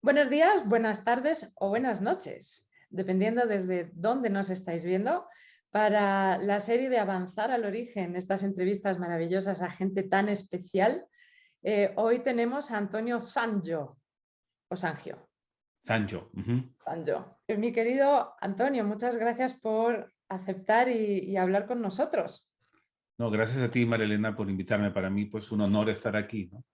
Buenos días, buenas tardes o buenas noches, dependiendo desde dónde nos estáis viendo, para la serie de Avanzar al Origen, estas entrevistas maravillosas a gente tan especial. Hoy tenemos a Antonio Sanjo, o Sangio. Sancho. Sanjo. Mi querido Antonio, muchas gracias por aceptar y hablar con nosotros. No, gracias a ti, María Elena, por invitarme. Para mí, pues, un honor estar aquí, ¿no?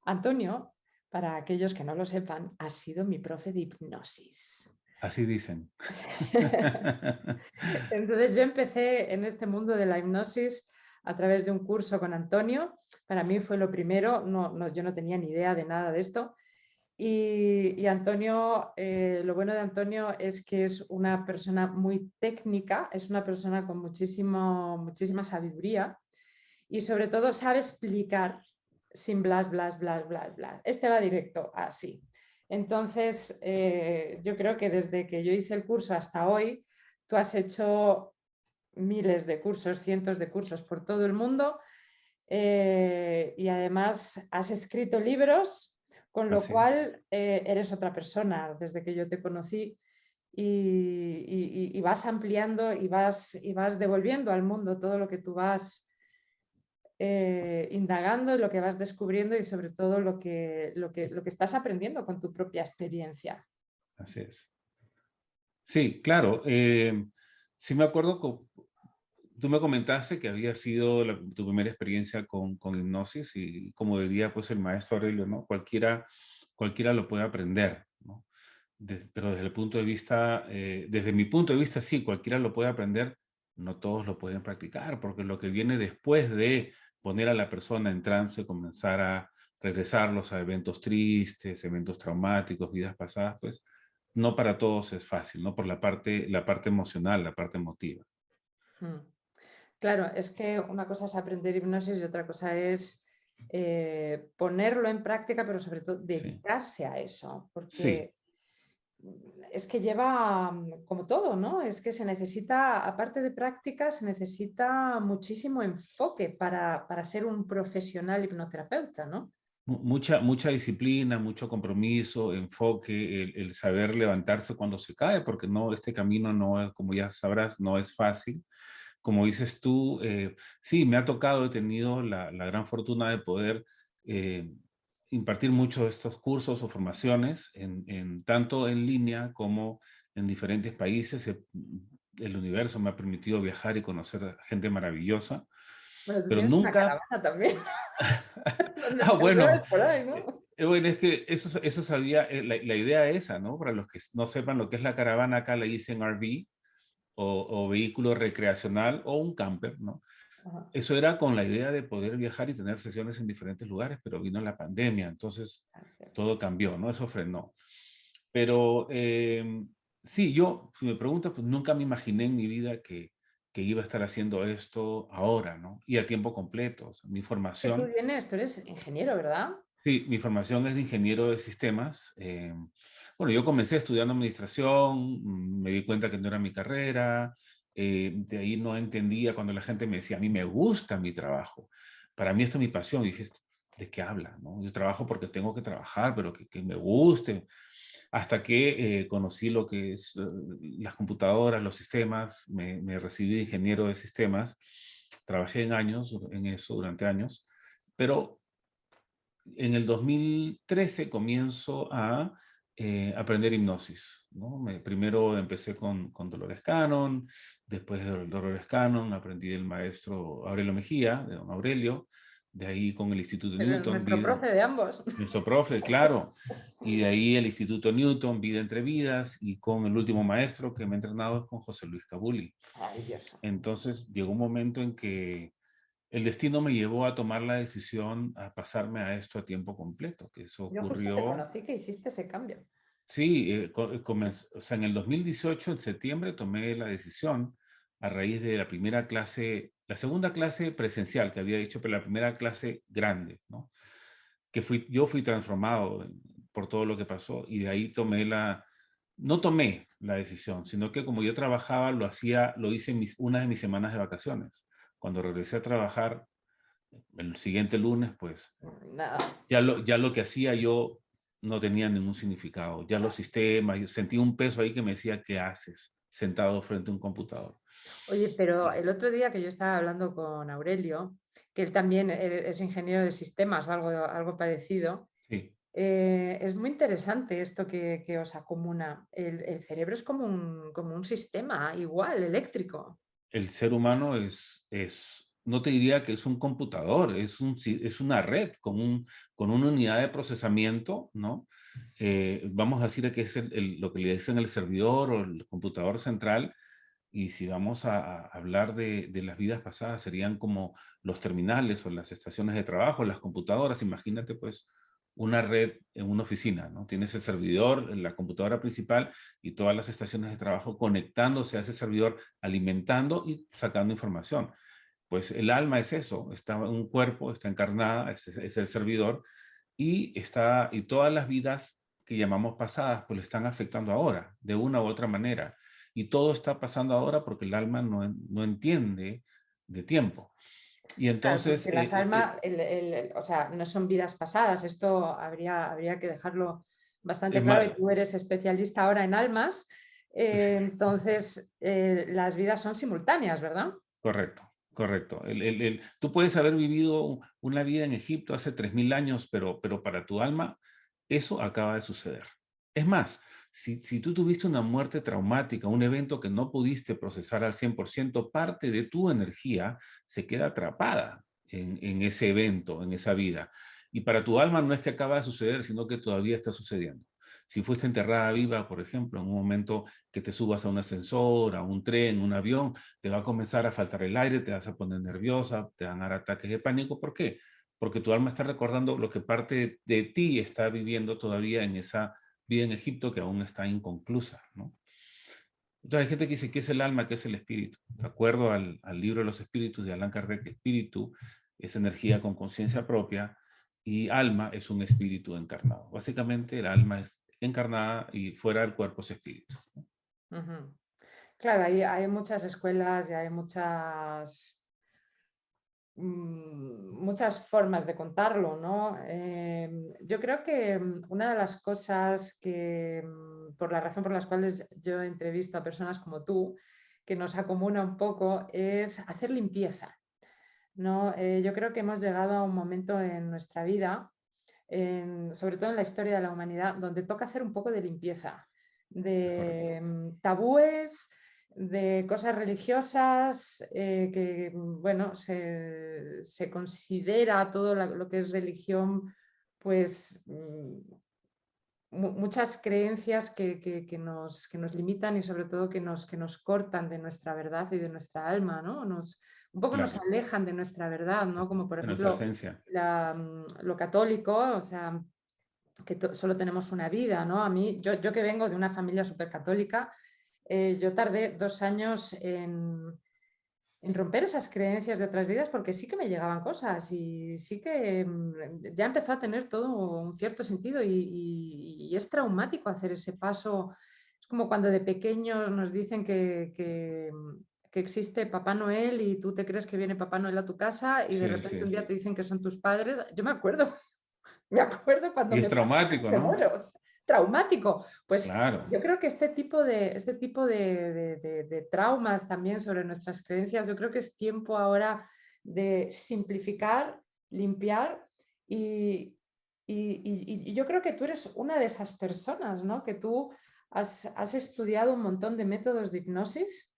Antonio, para aquellos que no lo sepan, ha sido mi profe de hipnosis. Así dicen. Entonces yo empecé en este mundo de la hipnosis a través de un curso con Antonio. Para mí fue lo primero, yo no tenía ni idea de nada de esto. Y Antonio, lo bueno de Antonio es que es una persona muy técnica, es una persona con muchísima sabiduría y sobre todo sabe explicar sin blas, blas, blas, blas, blas. Este va directo, así. Entonces, yo creo que desde que yo hice el curso hasta hoy, tú has hecho miles de cursos, cientos de cursos por todo el mundo y además has escrito libros, con lo Así es. cual eres otra persona desde que yo te conocí y vas ampliando y vas devolviendo al mundo todo lo que tú vas indagando, lo que vas descubriendo y sobre todo lo que estás aprendiendo con tu propia experiencia. Así es. Sí, claro. Sí me acuerdo que tú me comentaste que había sido tu primera experiencia con hipnosis y como diría pues el maestro Aurelio, ¿no? Cualquiera lo puede aprender, ¿no? Pero desde el punto de vista, desde mi punto de vista, sí, cualquiera lo puede aprender, no todos lo pueden practicar, porque lo que viene después de poner a la persona en trance, comenzar a regresarlos a eventos tristes, eventos traumáticos, vidas pasadas, pues no para todos es fácil, ¿no? Por la parte emocional, la parte emotiva. Hmm. Claro, es que una cosa es aprender hipnosis y otra cosa es ponerlo en práctica, pero sobre todo Sí, dedicarse a eso, sí, porque es que lleva, como todo, ¿no? Es que se necesita, aparte de práctica, se necesita muchísimo enfoque para ser un profesional hipnoterapeuta, ¿no? mucha disciplina, mucho compromiso, enfoque, el saber levantarse cuando se cae, porque no, este camino no es, como ya sabrás, no es fácil. Como dices tú, sí, me ha tocado, he tenido la gran fortuna de poder eh, impartir muchos de estos cursos o formaciones, tanto en línea como en diferentes países. El universo me ha permitido viajar y conocer gente maravillosa, Bueno, tú pero tienes una nunca... caravana también, donde Ah, te mueves bueno, por ahí, ¿no? bueno, es que eso sabía, la idea esa, ¿no? Para los que no sepan lo que es la caravana, acá le dicen RV o vehículo recreacional o un camper, ¿no? Ajá. Eso era con la idea de poder viajar y tener sesiones en diferentes lugares, pero vino la pandemia, entonces Ah, cierto. todo cambió, ¿no? Eso frenó. Pero sí, yo, si me preguntas, pues nunca me imaginé en mi vida que iba a estar haciendo esto ahora, ¿no? Y a tiempo completo. O sea, mi Que tú formación, vienes, tú eres ingeniero, ¿verdad? sí, mi formación es de ingeniero de sistemas. Bueno, yo comencé estudiando administración, me di cuenta que no era mi carrera, de ahí no entendía cuando la gente me decía, a mí me gusta mi trabajo, para mí esto es mi pasión. Y dije, ¿de qué habla? ¿No? Yo trabajo porque tengo que trabajar, pero que me guste. Hasta que conocí lo que es las computadoras, los sistemas, me recibí de ingeniero de sistemas, trabajé en años, en eso durante años, pero en el 2013 comienzo a aprender hipnosis, ¿no? Primero empecé con Dolores Cannon, después de Dolores Cannon aprendí del maestro Aurelio Mejía, de don Aurelio, de ahí con el Instituto Newton, Nuestro profe de ambos. nuestro profe, claro, y de ahí el Instituto Newton, Vida entre Vidas, y con el último maestro que me ha entrenado es con José Luis Cabuli. Maravilloso. Entonces llegó un momento en que el destino me llevó a tomar la decisión a pasarme a esto a tiempo completo, que eso Yo justo te ocurrió, conocí que hiciste ese cambio. sí, o sea, en el 2018, en septiembre, tomé la decisión a raíz de la primera clase, la segunda clase presencial que había hecho, pero la primera clase grande, ¿no? Yo fui transformado por todo lo que pasó y de ahí no tomé la decisión, sino que como yo trabajaba, lo hice en una de mis semanas de vacaciones. Cuando regresé a trabajar, el siguiente lunes, pues Nada. ya lo que hacía yo no tenían ningún significado. Ya los sistemas, yo sentí un peso ahí que me decía, ¿qué haces sentado frente a un computador? Oye, pero el otro día que yo estaba hablando con Aurelio, que él también es ingeniero de sistemas o algo parecido, Sí, es muy interesante esto que os acomuna. El cerebro es como un sistema igual, eléctrico. el ser humano no te diría que es un computador, es una red con una unidad de procesamiento, ¿no? Vamos a decir que es lo que le dicen el servidor o el computador central, y si vamos a hablar de las vidas pasadas, serían como los terminales o las estaciones de trabajo, las computadoras. Imagínate pues una red en una oficina, ¿no? Tienes el servidor, la computadora principal y todas las estaciones de trabajo conectándose a ese servidor, alimentando y sacando información. Pues el alma es eso, está en un cuerpo, está encarnada, es el servidor, y todas las vidas que llamamos pasadas, pues le están afectando ahora, de una u otra manera. Y todo está pasando ahora porque el alma no entiende de tiempo. Y Claro, entonces, porque las almas, o sea, no son vidas pasadas, esto habría que dejarlo bastante es claro y más, tú eres especialista ahora en almas, entonces las vidas son simultáneas, ¿verdad? correcto, correcto. Tú puedes haber vivido una vida en Egipto hace 3000 años, pero para tu alma eso acaba de suceder. Es más, si tú tuviste una muerte traumática, un evento que no pudiste procesar al 100%, parte de tu energía se queda atrapada en ese evento, en esa vida. Y para tu alma no es que acaba de suceder, sino que todavía está sucediendo. Si fuiste enterrada viva, por ejemplo, en un momento que te subas a un ascensor, a un tren, un avión, te va a comenzar a faltar el aire, te vas a poner nerviosa, te van a dar ataques de pánico. ¿Por qué? Porque tu alma está recordando lo que parte de ti está viviendo todavía en esa vida en Egipto que aún está inconclusa, ¿no? Entonces hay gente que dice, ¿qué es el alma? ¿Qué es el espíritu? De acuerdo al libro de los espíritus de Allan Kardec, espíritu es energía con conciencia propia y alma es un espíritu encarnado. Básicamente el alma es encarnada y fuera del cuerpo es espíritu. Ujú. Claro, hay muchas escuelas y hay muchas formas de contarlo, ¿no? Yo creo que una de las cosas que, por la razón por las cuales yo entrevisto a personas como tú, que nos acomuna un poco, es hacer limpieza, ¿no? Yo creo que hemos llegado a un momento en nuestra vida, sobre todo en la historia de la humanidad, donde toca hacer un poco de limpieza, Es correcto. de tabúes, de cosas religiosas, que bueno, se considera todo lo que es religión, pues muchas creencias que nos limitan y sobre todo que nos cortan de nuestra verdad y de nuestra alma, ¿no? Un poco nos Claro, alejan de nuestra verdad, ¿no? Como por de nuestra ejemplo esencia. lo católico, o sea, que solo tenemos una vida, ¿no? A mí, yo que vengo de una familia súper católica, yo tardé 2 años en romper esas creencias de otras vidas porque sí que me llegaban cosas y sí que ya empezó a tener todo un cierto sentido y es traumático hacer ese paso. Es como cuando de pequeños nos dicen que existe Papá Noel y tú te crees que viene Papá Noel a tu casa y de Sí, repente un sí. día te dicen que son tus padres. Yo me acuerdo, me acuerdo cuando Y es me pasó, casi traumático, me ¿no? muero. Traumático. Pues Claro, yo creo que este tipo de traumas también sobre nuestras creencias, yo creo que es tiempo ahora de simplificar, limpiar y yo creo que tú eres una de esas personas, ¿no? Que tú has estudiado un montón de métodos de hipnosis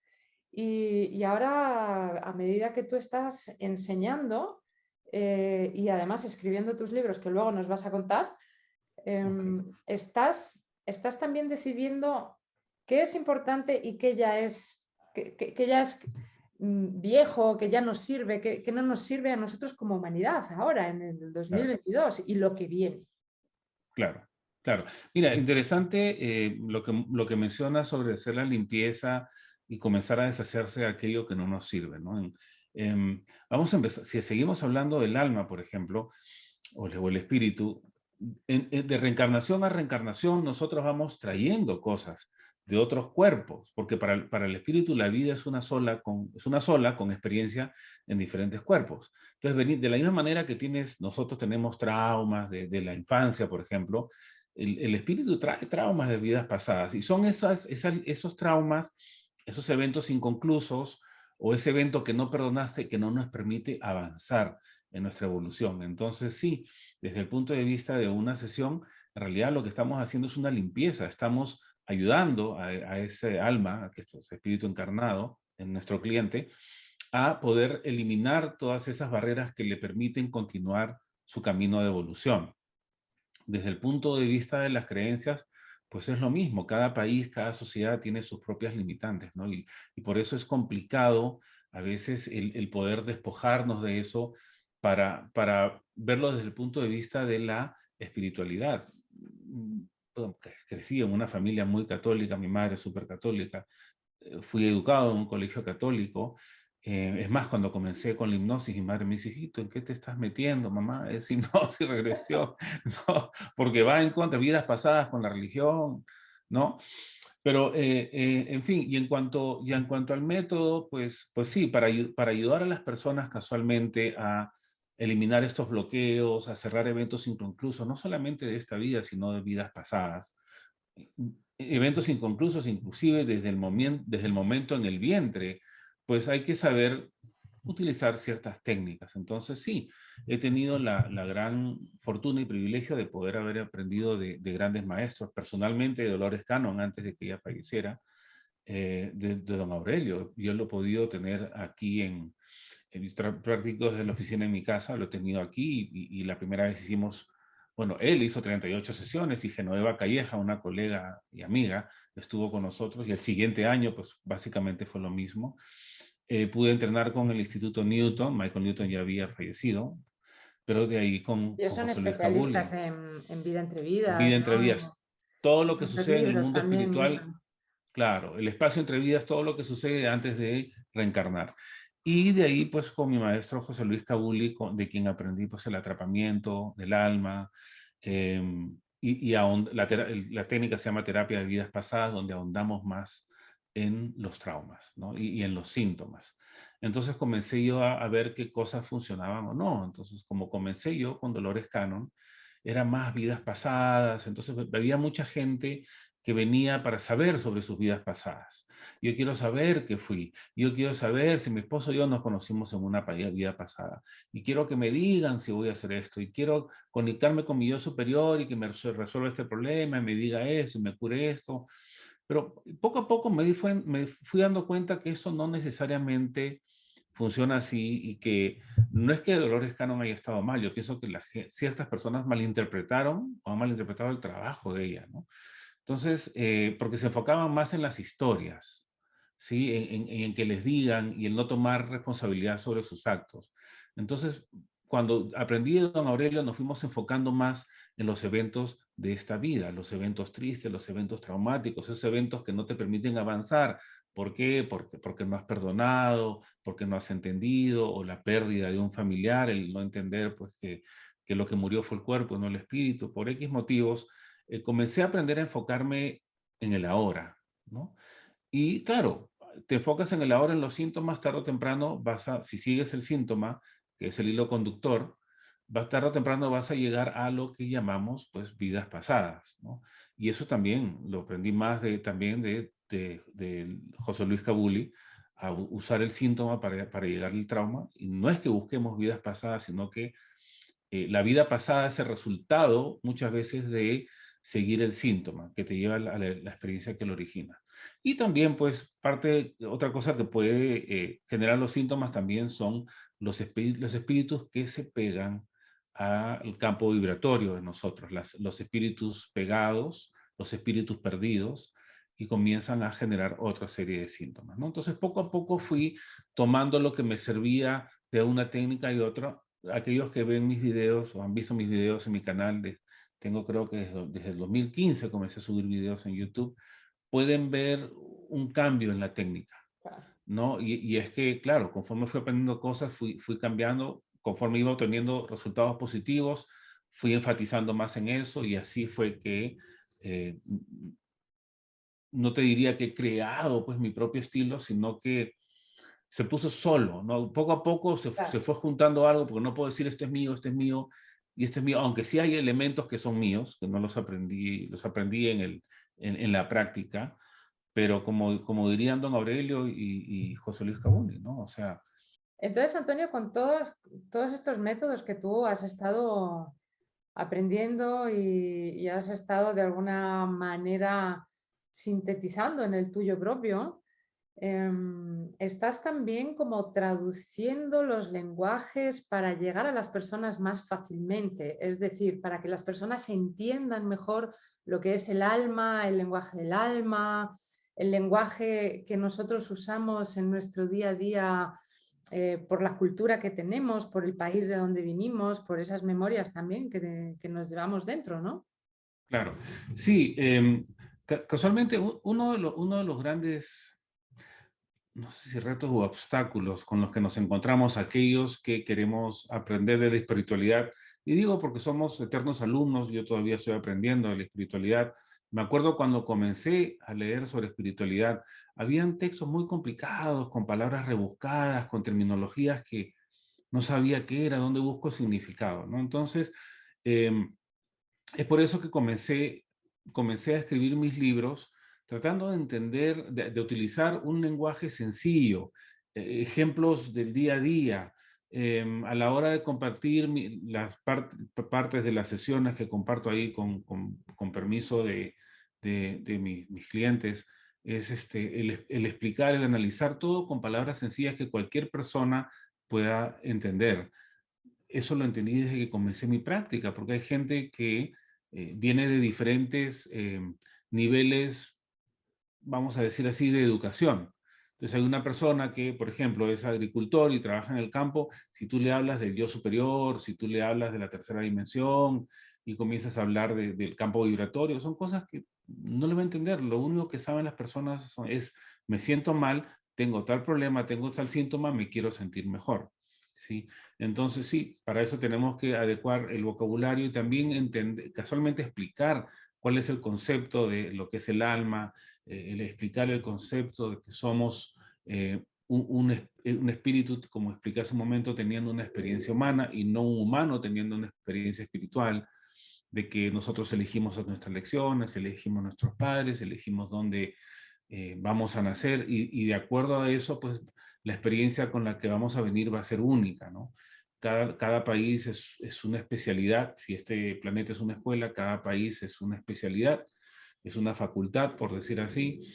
y ahora a medida que tú estás enseñando y además escribiendo tus libros que luego nos vas a contar, ok. estás también decidiendo qué es importante y qué ya es, que ya es viejo, que ya nos sirve, que no nos sirve a nosotros como humanidad ahora, en el Claro, 2022 y lo que viene. claro, claro. Mira, interesante lo que mencionas sobre hacer la limpieza y comenzar a deshacerse de aquello que no nos sirve, ¿no? Vamos a empezar, si seguimos hablando del alma, por ejemplo, o el espíritu, de reencarnación a reencarnación nosotros vamos trayendo cosas de otros cuerpos, porque para el espíritu la vida es una sola con experiencia en diferentes cuerpos. Entonces, de la misma manera que nosotros tenemos traumas de la infancia, por ejemplo, el espíritu trae traumas de vidas pasadas y son esos traumas, esos eventos inconclusos o ese evento que no perdonaste que no nos permite avanzar en nuestra evolución. Entonces sí, desde el punto de vista de una sesión, en realidad lo que estamos haciendo es una limpieza, estamos ayudando a ese alma, a que este espíritu encarnado en nuestro cliente, a poder eliminar todas esas barreras que le permiten continuar su camino de evolución. Desde el punto de vista de las creencias, pues es lo mismo. Cada país, cada sociedad tiene sus propias limitantes, ¿no? Y por eso es complicado a veces el poder despojarnos de eso para verlo desde el punto de vista de la espiritualidad. Bueno, crecí en una familia muy católica, mi madre es súper católica, fui educado en un colegio católico. Es más, cuando comencé con la hipnosis, mi madre me dice, hijito, ¿en qué te estás metiendo, mamá? Es hipnosis, regresión, ¿no? Porque va en contra de vidas pasadas con la religión, ¿no? Pero, en fin, y en cuanto al método, pues sí, para ayudar a las personas casualmente a eliminar estos bloqueos, a cerrar eventos inconclusos, no solamente de esta vida, sino de vidas pasadas, eventos inconclusos, inclusive desde el momento en el vientre, pues hay que saber utilizar ciertas técnicas. Entonces, sí, he tenido la gran fortuna y privilegio de poder haber aprendido de grandes maestros, personalmente de Dolores Cannon, antes de que ella falleciera, de don Aurelio. Yo lo he podido tener aquí en mis prácticos de la oficina en mi casa, lo he tenido aquí y la primera vez hicimos, bueno, él hizo 38 sesiones y Genoveva Calleja, una colega y amiga, estuvo con nosotros y el siguiente año, pues básicamente fue lo mismo. Pude entrenar con el Instituto Newton, Michael Newton ya había fallecido, pero de ahí Ellos con son José Luis especialistas Cabuli, en vida entre vida vidas, entre ¿no? vidas. Todo lo que Muchos sucede en el libros mundo también. espiritual. Claro, el espacio entre vidas, todo lo que sucede antes de reencarnar. Y de ahí, pues, con mi maestro José Luis Cabuli, de quien aprendí, pues, el atrapamiento del alma, la técnica se llama terapia de vidas pasadas, donde ahondamos más en los traumas, ¿no? Y en los síntomas. Entonces comencé yo a ver qué cosas funcionaban o no. Entonces, como comencé yo con Dolores Cannon, eran más vidas pasadas, entonces había mucha gente que venía para saber sobre sus vidas pasadas. Yo quiero saber qué fui. Yo quiero saber si mi esposo y yo nos conocimos en una vida pasada. Y quiero que me digan si voy a hacer esto. Y quiero conectarme con mi yo superior y que me resuelva este problema, y me diga esto y me cure esto. Pero poco a poco me fui dando cuenta que esto no necesariamente funciona así y que no es que Dolores Cannon haya estado mal. Yo pienso que ciertas personas malinterpretaron o han malinterpretado el trabajo de ella, ¿no? Entonces, porque se enfocaban más en las historias, ¿sí? En que les digan y el no tomar responsabilidad sobre sus actos. Entonces, cuando aprendí de don Aurelio, nos fuimos enfocando más en los eventos de esta vida, los eventos tristes, los eventos traumáticos, esos eventos que no te permiten avanzar. ¿Por qué? Porque no has perdonado, porque no has entendido, o la pérdida de un familiar, el no entender pues que lo que murió fue el cuerpo, no el espíritu, por X motivos. Comencé a aprender a enfocarme en el ahora, ¿no? Y claro, te enfocas en el ahora, en los síntomas, tarde o temprano si sigues el síntoma, que es el hilo conductor, tarde o temprano vas a llegar a lo que llamamos, pues, vidas pasadas, ¿no? Y eso también lo aprendí más también de José Luis Cabuli, a usar el síntoma para llegar al trauma. Y no es que busquemos vidas pasadas, sino que la vida pasada es el resultado muchas veces de seguir el síntoma que te lleva a la experiencia que lo origina. Y también, pues, otra cosa que puede generar los síntomas también son los espíritus que se pegan al campo vibratorio de nosotros, los espíritus pegados, los espíritus perdidos, y comienzan a generar otra serie de síntomas, ¿no? Entonces, poco a poco fui tomando lo que me servía de una técnica y otra. Aquellos que ven mis videos o han visto mis videos en mi canal, tengo creo que desde el 2015 comencé a subir videos en YouTube, pueden ver un cambio en la técnica, ¿no? Y es que, claro, conforme fui aprendiendo cosas, fui cambiando, conforme iba obteniendo resultados positivos, fui enfatizando más en eso y así fue que eh, no te diría que he creado pues mi propio estilo, sino que se puso solo, ¿no? Poco a poco se Claro. fue juntando algo, porque no puedo decir esto es mío, y esto es mío, aunque sí hay elementos que son míos, que no los aprendí en la práctica, pero como dirían don Aurelio y José Luis Cabuni, ¿no? O sea, Entonces, Antonio, con todos estos métodos que tú has estado aprendiendo y has estado de alguna manera sintetizando en el tuyo propio, estás también como traduciendo los lenguajes para llegar a las personas más fácilmente, es decir, para que las personas entiendan mejor lo que es el alma, el lenguaje del alma, el lenguaje que nosotros usamos en nuestro día a día, por la cultura que tenemos, por el país de donde vinimos, por esas memorias también que nos llevamos dentro, ¿no? claro. Sí, casualmente uno de los grandes, no sé si retos o obstáculos con los que nos encontramos aquellos que queremos aprender de la espiritualidad, y digo porque somos eternos alumnos, yo todavía estoy aprendiendo de la espiritualidad. Me acuerdo cuando comencé a leer sobre espiritualidad, habían textos muy complicados, con palabras rebuscadas, con terminologías que no sabía qué era, dónde busco significado, ¿no? Entonces, es por eso que comencé a escribir mis libros tratando de entender, de utilizar un lenguaje sencillo, ejemplos del día a día, a la hora de compartir las partes de las sesiones que comparto ahí con permiso de mis clientes, es el explicar, el analizar todo con palabras sencillas que cualquier persona pueda entender. Eso lo entendí desde que comencé mi práctica, porque hay gente que viene de diferentes niveles, vamos a decir así, de educación. Entonces hay una persona que, por ejemplo, es agricultor y trabaja en el campo. Si tú le hablas del yo superior, si tú le hablas de la tercera dimensión y comienzas a hablar del campo vibratorio, son cosas que no le va a entender. Lo único que saben las personas es, me siento mal, tengo tal problema, tengo tal síntoma, me quiero sentir mejor. ¿Sí? Entonces sí, para eso tenemos que adecuar el vocabulario y también entender, casualmente explicar cuál es el concepto de lo que es el alma, el explicar el concepto de que somos un espíritu, como expliqué hace un momento, teniendo una experiencia humana y no un humano teniendo una experiencia espiritual, de que nosotros elegimos nuestras lecciones, elegimos nuestros padres, elegimos dónde vamos a nacer y de acuerdo a eso, pues la experiencia con la que vamos a venir va a ser única, ¿no? Cada país es una especialidad. Si este planeta es una escuela, cada país es una especialidad, es una facultad, por decir así.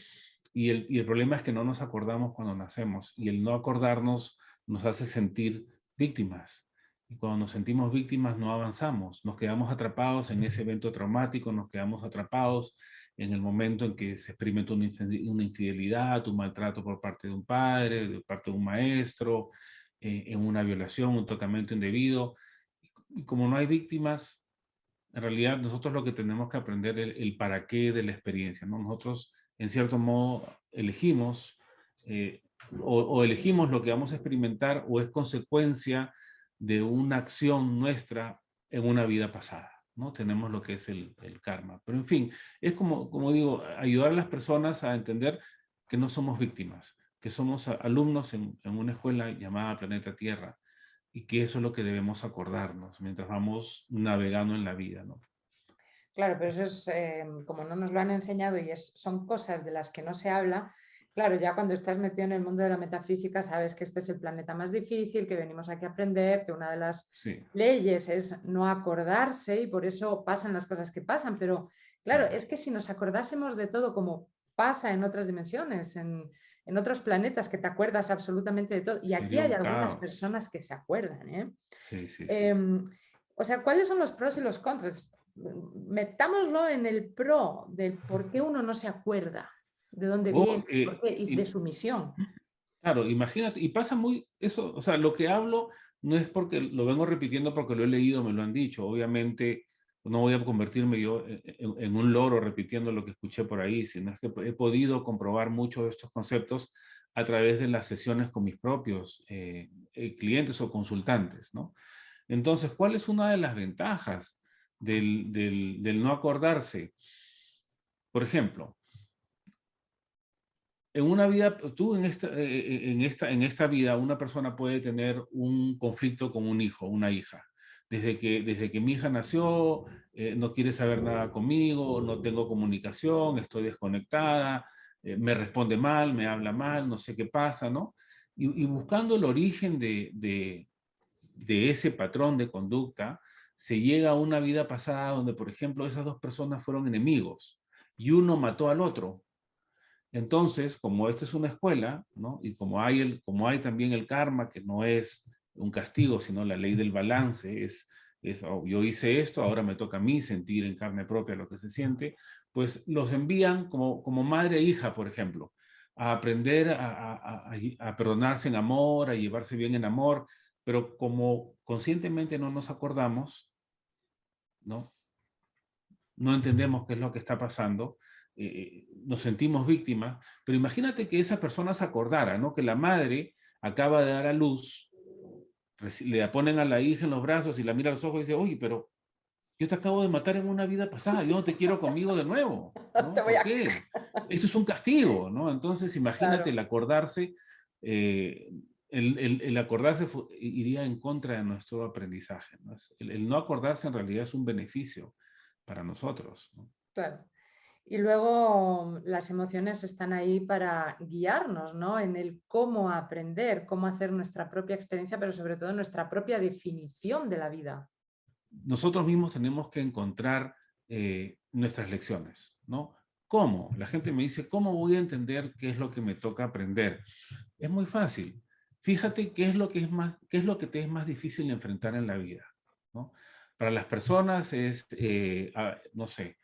Y el problema es que no nos acordamos cuando nacemos, y el no acordarnos nos hace sentir víctimas. Y cuando nos sentimos víctimas no avanzamos, nos quedamos atrapados en ese evento traumático, nos quedamos atrapados en el momento en que se experimenta una infidelidad, un maltrato por parte de un padre, de parte de un maestro, en una violación, un tratamiento indebido. Y como no hay víctimas, en realidad nosotros lo que tenemos que aprender es el para qué de la experiencia, ¿no? Nosotros, en cierto modo, elegimos o elegimos lo que vamos a experimentar o es consecuencia de una acción nuestra en una vida pasada, ¿no? Tenemos lo que es el karma. Pero en fin, es como digo, ayudar a las personas a entender que no somos víctimas, que somos alumnos en una escuela llamada Planeta Tierra, y que eso es lo que debemos acordarnos mientras vamos navegando en la vida, ¿no? Claro, pero eso es, como no nos lo han enseñado y son cosas de las que no se habla, claro, ya cuando estás metido en el mundo de la metafísica sabes que este es el planeta más difícil, que venimos aquí a aprender, que una de las Sí, leyes es no acordarse y por eso pasan las cosas que pasan, pero claro, claro. es que si nos acordásemos de todo como pasa en otras dimensiones, en otros planetas, que te acuerdas absolutamente de todo, y aquí Sería hay un algunas caos. personas que se acuerdan, ¿eh? Sí, sí, sí. Em, o sea, ¿cuáles son los pros y los contras? Metámoslo en el pro del por qué uno no se acuerda, de dónde Oh, viene, por qué, y de su misión. claro, imagínate, y pasa muy eso, o sea, lo que hablo no es porque lo vengo repitiendo porque lo he leído, me lo han dicho. Obviamente no voy a convertirme yo en un loro repitiendo lo que escuché por ahí, sino es que he podido comprobar muchos de estos conceptos a través de las sesiones con mis propios clientes o consultantes, ¿no? Entonces, ¿cuál es una de las ventajas del no acordarse? Por ejemplo, en una vida, tú en esta vida, una persona puede tener un conflicto con un hijo, una hija. Desde que mi hija nació, no quiere saber nada conmigo, no tengo comunicación, estoy desconectada, me responde mal, me habla mal, no sé qué pasa, ¿no? Y buscando el origen de ese patrón de conducta, se llega a una vida pasada donde, por ejemplo, esas dos personas fueron enemigos y uno mató al otro. Entonces, como esta es una escuela, ¿no? Y como hay también el karma, que no es un castigo, sino la ley del balance, oh, yo hice esto, ahora me toca a mí sentir en carne propia lo que se siente, pues los envían como madre e hija, por ejemplo, a aprender a perdonarse en amor, a llevarse bien en amor, pero como conscientemente no nos acordamos, ¿no? No entendemos qué es lo que está pasando, nos sentimos víctimas, pero imagínate que esa persona se acordara, ¿no? Que la madre acaba de dar a luz, le ponen a la hija en los brazos y la mira a los ojos y dice, oye, pero yo te acabo de matar en una vida pasada, yo no te quiero conmigo de nuevo, Te ¿no? voy ¿Por a... qué? Esto es un castigo, ¿no? Entonces imagínate Claro, el acordarse, eh, el acordarse iría en contra de nuestro aprendizaje, ¿no? El no acordarse en realidad es un beneficio para nosotros, ¿no? claro. Y luego las emociones están ahí para guiarnos, ¿no? En el cómo aprender, cómo hacer nuestra propia experiencia, pero sobre todo nuestra propia definición de la vida. Nosotros mismos tenemos que encontrar nuestras lecciones, ¿no? ¿Cómo? La gente me dice, ¿cómo voy a entender qué es lo que me toca aprender? Es muy fácil. Fíjate qué es lo que qué es lo que te es más difícil enfrentar en la vida, ¿no? Para las personas es, no sé,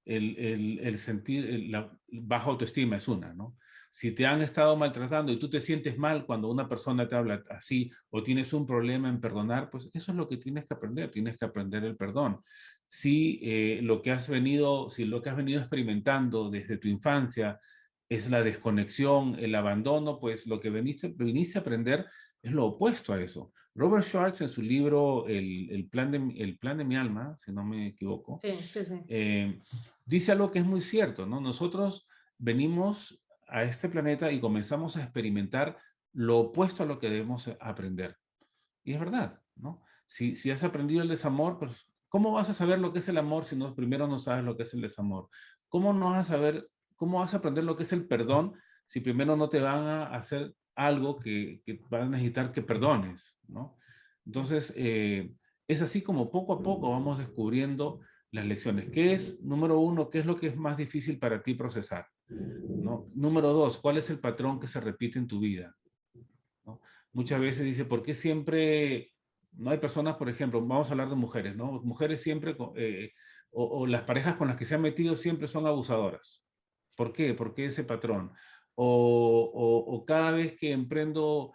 el sentir, la baja autoestima es una, ¿no? Si te han estado maltratando y tú te sientes mal cuando una persona te habla así o tienes un problema en perdonar, pues eso es lo que tienes que aprender el perdón. Si si lo que has venido experimentando desde tu infancia es la desconexión, el abandono, pues lo que viniste a aprender es lo opuesto a eso. Robert Schwartz en su libro el plan de mi alma, si no me equivoco, Sí, sí, sí. eh, dice algo que es muy cierto, ¿no? Nosotros venimos a este planeta y comenzamos a experimentar lo opuesto a lo que debemos aprender. Y es verdad, ¿no? Si has aprendido el desamor, pues, ¿cómo vas a saber lo que es el amor si primero no sabes lo que es el desamor? ¿Cómo no vas a saber, cómo vas a aprender lo que es el perdón si primero no te van a hacer algo que van a necesitar que perdones, ¿no? Entonces, es así como poco a poco vamos descubriendo las lecciones. ¿Qué es, número uno, qué es lo que es más difícil para ti procesar? ¿No? Número dos, ¿cuál es el patrón que se repite en tu vida? ¿No? Muchas veces dice, ¿por qué siempre no hay personas, por ejemplo, vamos a hablar de mujeres, ¿no? Mujeres siempre, o las parejas con las que se han metido siempre son abusadoras. ¿Por qué? ¿Por qué ese patrón? O cada vez que emprendo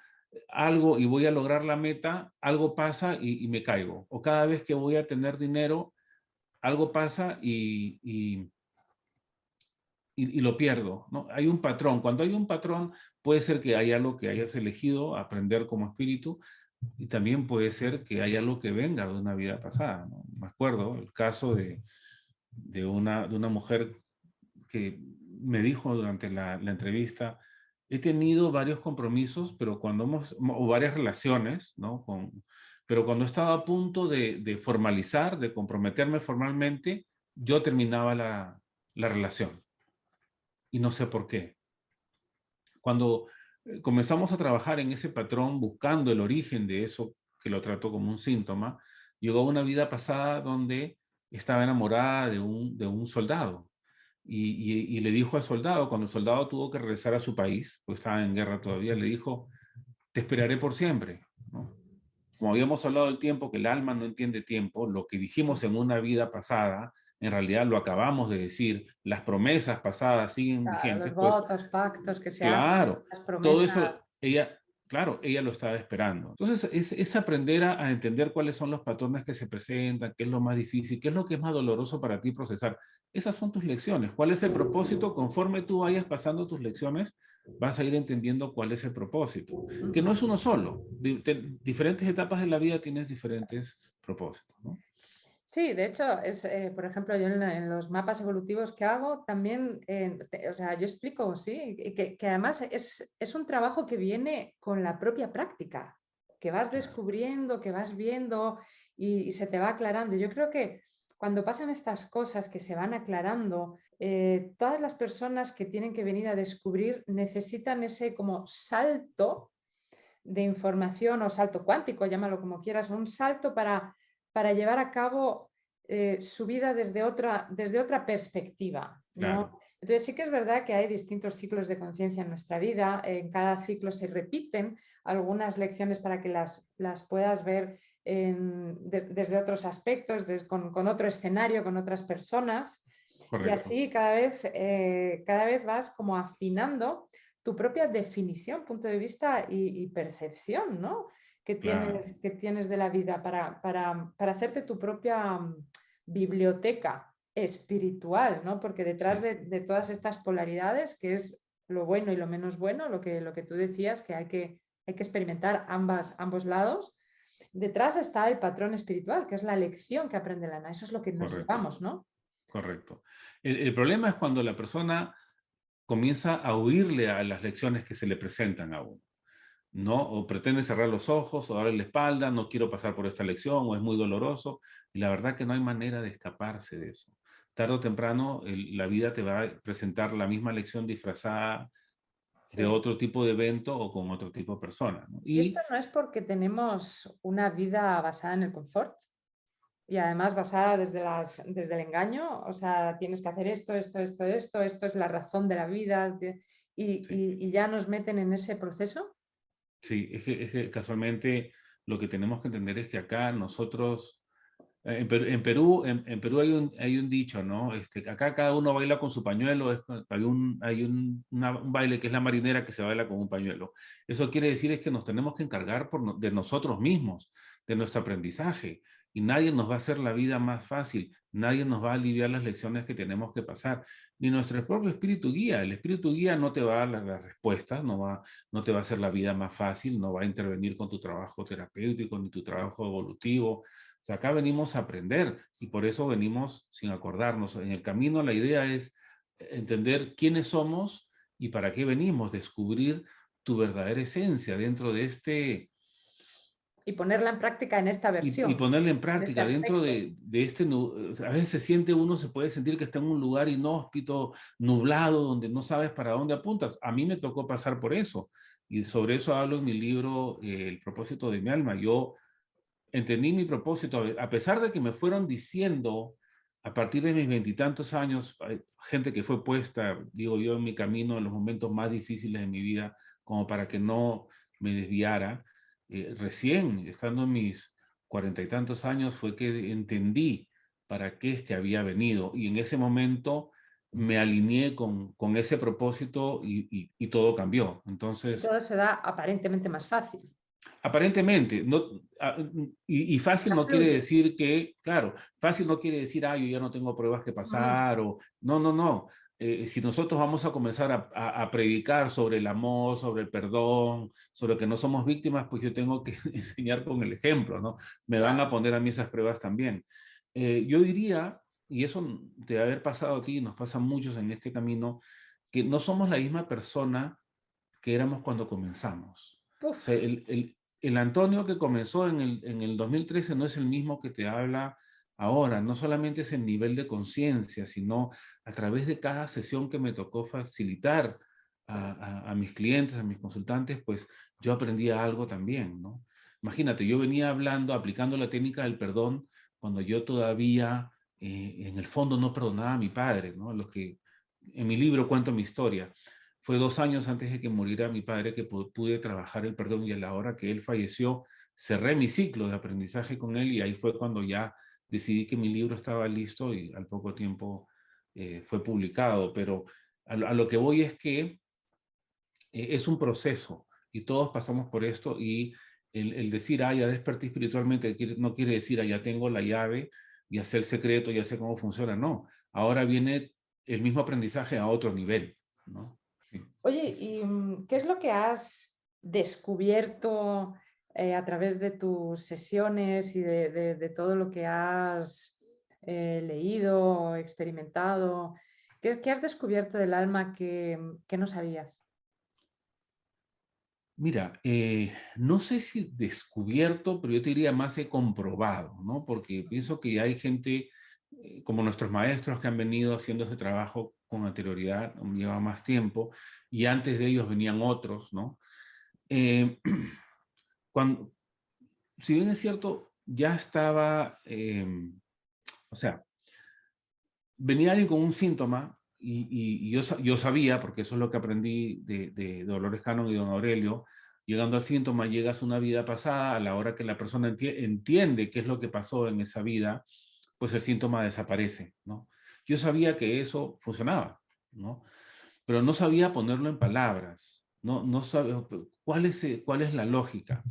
algo y voy a lograr la meta, algo pasa y me caigo. O cada vez que voy a tener dinero, algo pasa y lo pierdo, ¿no? Hay un patrón. Cuando hay un patrón, puede ser que haya algo que hayas elegido aprender como espíritu y también puede ser que haya algo que venga de una vida pasada, ¿no? Me acuerdo el caso de una mujer que me dijo durante la entrevista, he tenido varios compromisos, pero o varias relaciones, ¿no? Pero cuando estaba a punto de formalizar, de comprometerme formalmente, yo terminaba la relación y no sé por qué. Cuando comenzamos a trabajar en ese patrón, buscando el origen de eso que lo trató como un síntoma, llegó a una vida pasada donde estaba enamorada de un soldado. Y le dijo al soldado, cuando el soldado tuvo que regresar a su país, pues estaba en guerra todavía, le dijo, te esperaré por siempre, ¿no? Como habíamos hablado del tiempo, que el alma no entiende tiempo, lo que dijimos en una vida pasada, en realidad lo acabamos de decir, las promesas pasadas siguen Claro, vigentes, los pues votos, pactos que se hacen, claro, las todo promesas. eso, claro, ella lo estaba esperando. Entonces, es aprender a entender cuáles son los patrones que se presentan, qué es lo más difícil, qué es lo que es más doloroso para ti procesar. Esas son tus lecciones. ¿Cuál es el propósito? Conforme tú vayas pasando tus lecciones, vas a ir entendiendo cuál es el propósito, que no es uno solo. Diferentes etapas de la vida tienes diferentes propósitos, ¿no? Sí, de hecho, por ejemplo, yo en los mapas evolutivos que hago también, o sea, yo explico, sí, que además es un trabajo que viene con la propia práctica. que vas Claro, descubriendo, que vas viendo y se te va aclarando. Yo creo que cuando pasan estas cosas que se van aclarando, todas las personas que tienen que venir a descubrir necesitan ese como salto de información o salto cuántico, llámalo como quieras, un salto para llevar a cabo su vida desde otra perspectiva, ¿no? claro, Entonces sí que es verdad que hay distintos ciclos de conciencia en nuestra vida, en cada ciclo se repiten algunas lecciones para que las puedas ver desde otros aspectos, con otro escenario, con otras personas, y correcto. así cada vez vas como afinando tu propia definición, punto de vista y percepción, ¿no? Claro, Que tienes de la vida para hacerte tu propia biblioteca espiritual, ¿no? Porque detrás sí, sí. de todas estas polaridades, que es lo bueno y lo menos bueno, lo que tú decías, que hay que experimentar ambos lados, detrás está el patrón espiritual, que es la lección que aprende el alma. Eso es lo que nos Correcto, llevamos, ¿no? correcto. El problema es cuando la persona comienza a huirle a las lecciones que se le presentan a uno, ¿no? O pretende cerrar los ojos o darle la espalda, no quiero pasar por esta lección o es muy doloroso. Y la verdad que no hay manera de escaparse de eso. Tarde o temprano la vida te va a presentar la misma lección disfrazada de Sí. otro tipo de evento o con otro tipo de persona, ¿no? Y esto Y no es porque tenemos una vida basada en el confort y además basada desde el engaño, o sea, tienes que hacer esto es la razón de la vida sí, y ya nos meten en ese proceso. sí, es que casualmente lo que tenemos que entender es que acá nosotros en Perú hay un dicho, ¿no? Acá cada uno baila con su pañuelo, un baile que es la marinera que se baila con un pañuelo. Eso quiere decir es que nos tenemos que encargar de nosotros mismos, de nuestro aprendizaje, y nadie nos va a hacer la vida más fácil, nadie nos va a aliviar las lecciones que tenemos que pasar, ni nuestro propio espíritu guía. El espíritu guía no te va a dar las respuestas, no te va a hacer la vida más fácil, no va a intervenir con tu trabajo terapéutico ni tu trabajo evolutivo. O sea, acá venimos a aprender y por eso venimos sin acordarnos. En el camino la idea es entender quiénes somos y para qué venimos, descubrir tu verdadera esencia dentro de Y ponerla en práctica en esta y versión, ponerla en en este práctica dentro aspecto. de o sea, a veces se siente uno, se puede sentir que está en un lugar inhóspito, nublado, donde no sabes para dónde apuntas. A mí me tocó pasar por eso y sobre eso hablo en mi libro El propósito de mi alma. Yo entendí mi propósito, a pesar de que me fueron diciendo a partir de mis veintitantos años, hay gente que fue puesta, digo yo, en mi camino en los momentos más difíciles de mi vida, como para que no me desviara. Recién, estando en mis cuarenta y tantos años, fue que entendí para qué es que había venido. Y en ese momento me alineé con ese propósito y todo cambió. Y Entonces, todo se da aparentemente más fácil. aparentemente, no, y fácil Ya no quiere fluye. decir que, claro, fácil no quiere decir, yo ya no tengo pruebas que Mm, pasar, o no, no, no. Si nosotros vamos a comenzar a predicar sobre el amor, sobre el perdón, sobre que no somos víctimas, pues yo tengo que enseñar con el ejemplo, ¿no? Me van a claro. poner a mí esas pruebas también. Yo diría, y eso de haber pasado a ti, nos pasa a muchos en este camino, que no somos la misma persona que éramos cuando comenzamos. O sea, Puf, el Antonio que comenzó en el 2013 no es el mismo que te habla ahora. No solamente es el nivel de conciencia, sino a través de cada sesión que me tocó facilitar sí. a mis clientes, a mis consultantes, pues yo aprendía algo también, ¿no? Imagínate, yo venía hablando, aplicando la técnica del perdón cuando yo todavía, en el fondo, no perdonaba a mi padre, ¿no? Lo que en mi libro cuento mi historia. Fue 2 años antes de que muriera mi padre que pude trabajar el perdón y a la hora que él falleció, cerré mi ciclo de aprendizaje con él y ahí fue cuando ya decidí que mi libro estaba listo y al poco tiempo fue publicado. Pero a lo que voy es que es un proceso y todos pasamos por esto y el decir, ya desperté espiritualmente, no quiere decir, ya tengo la llave, ya sé el secreto, ya sé cómo funciona, no. Ahora viene el mismo aprendizaje a otro nivel, ¿no? Sí. Oye, ¿y qué es lo que has descubierto a través de tus sesiones y de todo lo que has leído, experimentado? ¿Qué has descubierto del alma que no sabías? Mira, no sé si descubierto, pero yo te diría más he comprobado, ¿no? Porque pienso que hay gente como nuestros maestros que han venido haciendo ese trabajo con anterioridad, lleva más tiempo, y antes de ellos venían otros, ¿no? Eh, cuando, si bien es cierto, ya estaba, o sea, venía alguien con un síntoma y yo sabía, porque eso es lo que aprendí de Dolores Cannon y Don Aurelio, llegando al síntoma, llegas a una vida pasada, a la hora que la persona entiende qué es lo que pasó en esa vida, pues el síntoma desaparece, ¿no? Yo sabía que eso funcionaba, ¿no? Pero no sabía ponerlo en palabras, no sabía cuál es la lógica.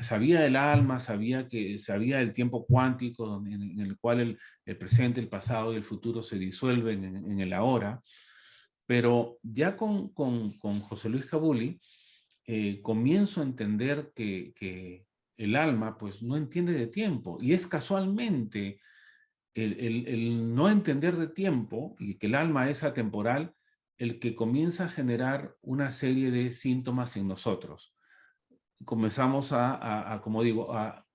Sabía del alma, sabía del tiempo cuántico en el cual el presente, el pasado y el futuro se disuelven en el ahora, pero ya con José Luis Cabuli comienzo a entender que el alma pues no entiende de tiempo y es casualmente el no entender de tiempo y que el alma es atemporal el que comienza a generar una serie de síntomas en nosotros. Comenzamos como digo,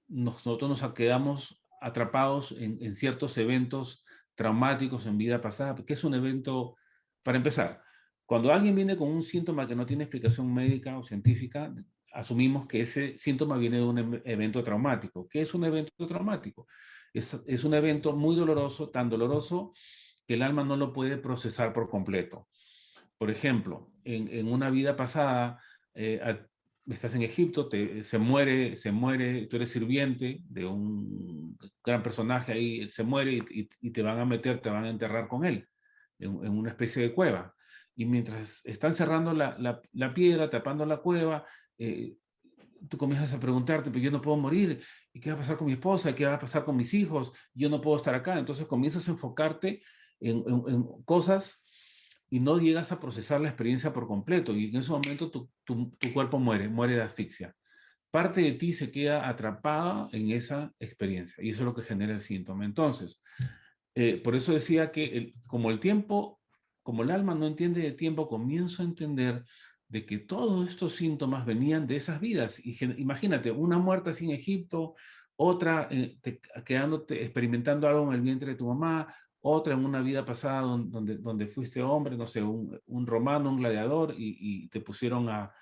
nosotros nos quedamos atrapados en ciertos eventos traumáticos en vida pasada, porque es un evento, para empezar, cuando alguien viene con un síntoma que no tiene explicación médica o científica, asumimos que ese síntoma viene de un evento traumático. ¿Qué es un evento traumático? Es un evento muy doloroso, tan doloroso que el alma no lo puede procesar por completo. Por ejemplo, en una vida pasada, estás en Egipto, se muere, tú eres sirviente de un gran personaje ahí, se muere y te van a meter, te van a enterrar con él en una especie de cueva. Y mientras están cerrando la piedra, tapando la cueva, tú comienzas a preguntarte, pero yo no puedo morir, ¿y qué va a pasar con mi esposa? ¿Qué va a pasar con mis hijos? Yo no puedo estar acá. Entonces comienzas a enfocarte en cosas y no llegas a procesar la experiencia por completo y en ese momento tu cuerpo muere de asfixia. Parte de ti se queda atrapada en esa experiencia y eso es lo que genera el síntoma. Entonces, por eso decía que como el tiempo, como el alma no entiende de tiempo, comienzo a entender de que todos estos síntomas venían de esas vidas. Y imagínate, una muerte así en Egipto, otra quedándote, experimentando algo en el vientre de tu mamá, otra en una vida pasada donde fuiste hombre, no sé, un romano, un gladiador, y te pusieron a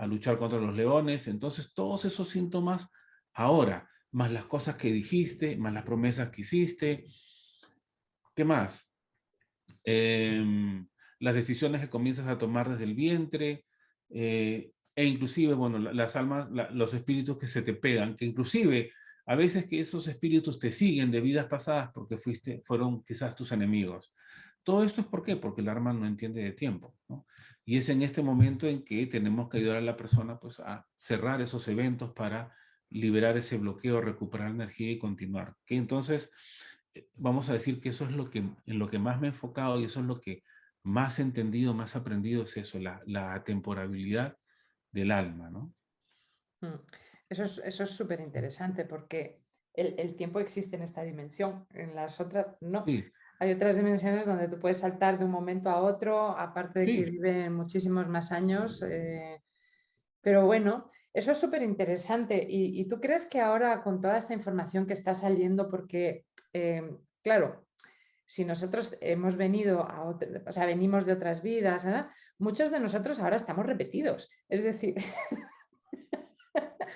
luchar contra los leones. Entonces, todos esos síntomas ahora, más las cosas que dijiste, más las promesas que hiciste, ¿qué más? Las decisiones que comienzas a tomar desde el vientre, e inclusive, bueno, las almas, los espíritus que se te pegan, que inclusive a veces que esos espíritus te siguen de vidas pasadas porque fueron quizás tus enemigos. Todo esto es ¿por qué? Porque el alma no entiende de tiempo, ¿no? Y es en este momento en que tenemos que ayudar a la persona pues, a cerrar esos eventos para liberar ese bloqueo, recuperar energía y continuar. Que entonces vamos a decir que eso es en lo que más me he enfocado y eso es lo que más he entendido, más aprendido, es eso, la atemporabilidad del alma, ¿no? Mm. Eso es súper interesante porque el tiempo existe en esta dimensión, en las otras no. Sí, Hay otras dimensiones donde tú puedes saltar de un momento a otro, aparte de que sí. viven muchísimos más años. Pero bueno, eso es súper interesante. Y tú crees que ahora con toda esta información que está saliendo, porque, claro, si nosotros hemos venido o sea, venimos de otras vidas, ¿eh? Muchos de nosotros ahora estamos repetidos. Es decir,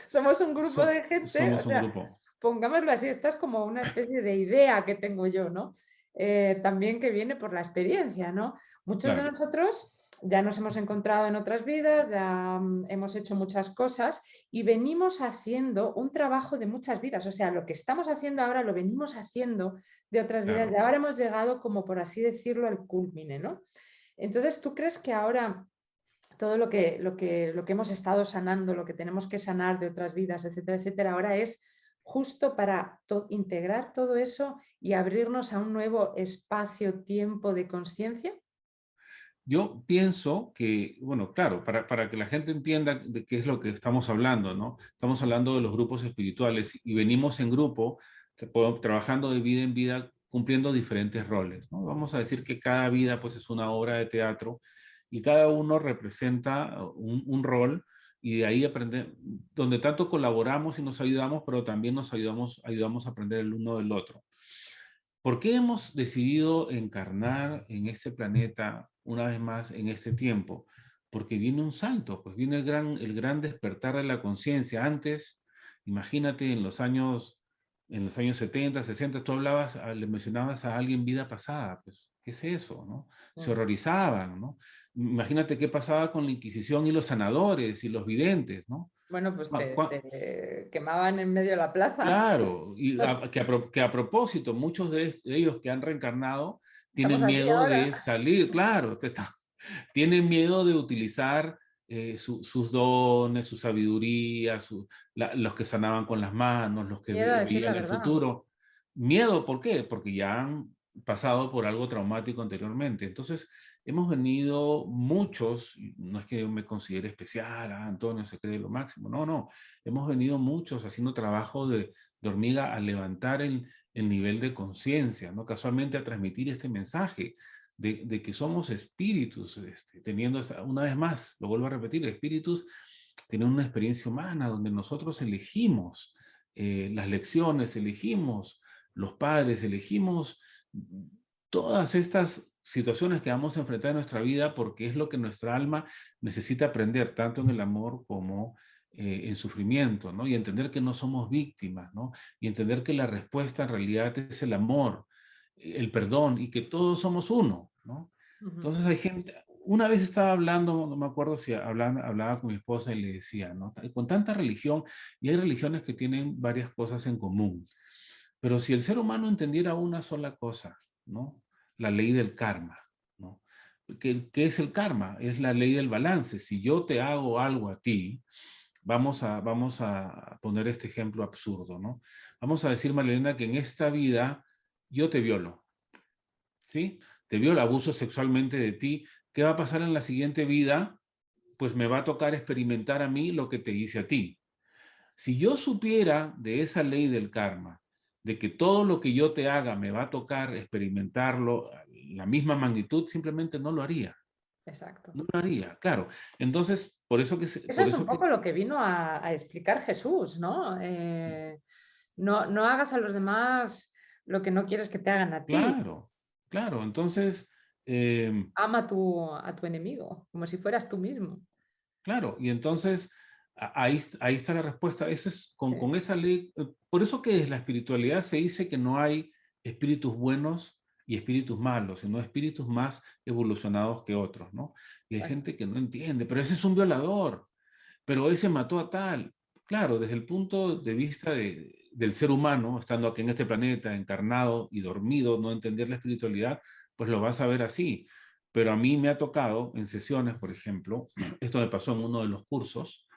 somos un grupo de gente, o Somos un sea, grupo, pongámoslo así, esto es como una especie de idea que tengo yo, ¿no? También que viene por la experiencia, ¿no? Muchos de claro, nosotros ya nos hemos encontrado en otras vidas, ya hemos hecho muchas cosas y venimos haciendo un trabajo de muchas vidas, o sea, lo que estamos haciendo ahora lo venimos haciendo de otras vidas y claro. ahora hemos llegado, como por así decirlo, al culmine, ¿no? Entonces, ¿tú crees que ahora todo lo que hemos estado sanando, lo que tenemos que sanar de otras vidas, etcétera, etcétera, ahora es justo para integrar todo eso y abrirnos a un nuevo espacio-tiempo de conciencia? Yo pienso que, bueno, claro, para que la gente entienda de qué es lo que estamos hablando, ¿no? Estamos hablando de los grupos espirituales y venimos en grupo trabajando de vida en vida, cumpliendo diferentes roles, ¿no? Vamos a decir que cada vida pues es una obra de teatro y cada uno representa un rol y de ahí aprender, donde tanto colaboramos y nos ayudamos, pero también nos ayudamos a aprender el uno del otro. ¿Por qué hemos decidido encarnar en este planeta una vez más en este tiempo? Porque viene un salto, pues viene el gran despertar de la conciencia. Antes, imagínate en los años 70, 60, tú hablabas, le mencionabas a alguien vida pasada, pues, ¿qué es eso, no? Se Mm. horrorizaban, ¿no? Imagínate qué pasaba con la Inquisición y los sanadores y los videntes, ¿no? Bueno, pues Cua- cua- te quemaban en medio de la plaza. Claro, y que a propósito, muchos de ellos que han reencarnado Estamos tienen aquí miedo ahora. de salir, claro, tienen miedo de utilizar sus dones, su sabiduría, los que sanaban con las manos, los que Miedo a decir la veían el verdad. futuro. Miedo, ¿por qué? Porque ya han pasado por algo traumático anteriormente. Entonces, hemos venido muchos, no es que yo me considere especial, Antonio se cree lo máximo, no, no, hemos venido muchos haciendo trabajo de hormiga a levantar el nivel de conciencia, ¿no? Casualmente a transmitir este mensaje de que somos espíritus, teniendo, una vez más, lo vuelvo a repetir, espíritus tienen una experiencia humana donde nosotros elegimos las lecciones, elegimos los padres, elegimos todas estas situaciones que vamos a enfrentar en nuestra vida porque es lo que nuestra alma necesita aprender, tanto en el amor como en sufrimiento, ¿no? Y entender que no somos víctimas, ¿no? Y entender que la respuesta en realidad es el amor, el perdón y que todos somos uno, ¿no? Ujú. Entonces hay gente, una vez estaba hablando, no me acuerdo si hablaba con mi esposa y le decía, ¿no? Con tanta religión, y hay religiones que tienen varias cosas en común, pero si el ser humano entendiera una sola cosa, ¿no? La ley del karma, ¿no? ¿Qué es el karma? Es la ley del balance. Si yo te hago algo a ti, vamos a poner este ejemplo absurdo, ¿no? Vamos a decir, Malena, que en esta vida yo te violo, ¿sí? Te violo, abuso sexualmente de ti. ¿Qué va a pasar en la siguiente vida? Pues me va a tocar experimentar a mí lo que te hice a ti. Si yo supiera de esa ley del karma, de que todo lo que yo te haga me va a tocar experimentarlo, la misma magnitud, simplemente no lo haría. Exacto. No lo haría, claro. Entonces, por eso que, Eso por es un eso que, poco lo que vino a explicar Jesús, ¿no? No hagas a los demás lo que no quieres que te hagan a ti. claro, claro. Entonces, eh, Ama a tu enemigo, como si fueras tú mismo. claro, y entonces ahí está la respuesta. Eso es Sí, con esa ley. Por eso que es la espiritualidad se dice que no hay espíritus buenos y espíritus malos, sino espíritus más evolucionados que otros, ¿no? Y hay exacto. gente que no entiende, pero ese es un violador, pero ese mató a tal. Claro, desde el punto de vista del ser humano, estando aquí en este planeta, encarnado y dormido, no entender la espiritualidad, pues lo vas a ver así. Pero a mí me ha tocado en sesiones, por ejemplo, esto me pasó en uno de los cursos,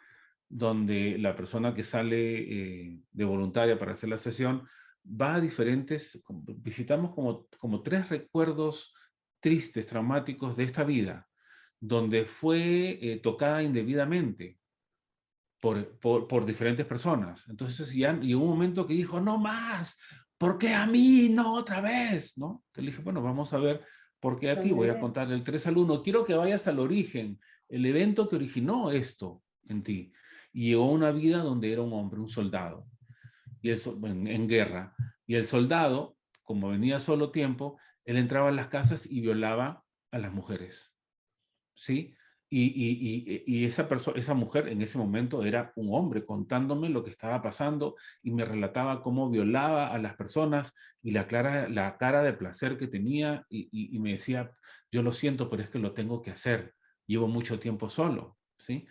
donde la persona que sale de voluntaria para hacer la sesión va a diferentes, visitamos como tres recuerdos tristes, traumáticos de esta vida, donde fue tocada indebidamente por diferentes personas. Entonces ya llegó un momento que dijo, no más, ¿por qué a mí? No otra vez, ¿no? Entonces le dije, bueno, vamos a ver por qué a ti. Voy a ¿Dónde? contar del 3 al 1. Quiero que vayas al origen, el evento que originó esto en ti. Y llegó una vida donde era un hombre, un soldado, y en guerra. Y el soldado, como venía solo tiempo, él entraba a las casas y violaba a las mujeres. ¿Sí? Y esa mujer en ese momento era un hombre contándome lo que estaba pasando y me relataba cómo violaba a las personas y la cara de placer que tenía y me decía, yo lo siento, pero es que lo tengo que hacer. Llevo mucho tiempo solo, ¿sí?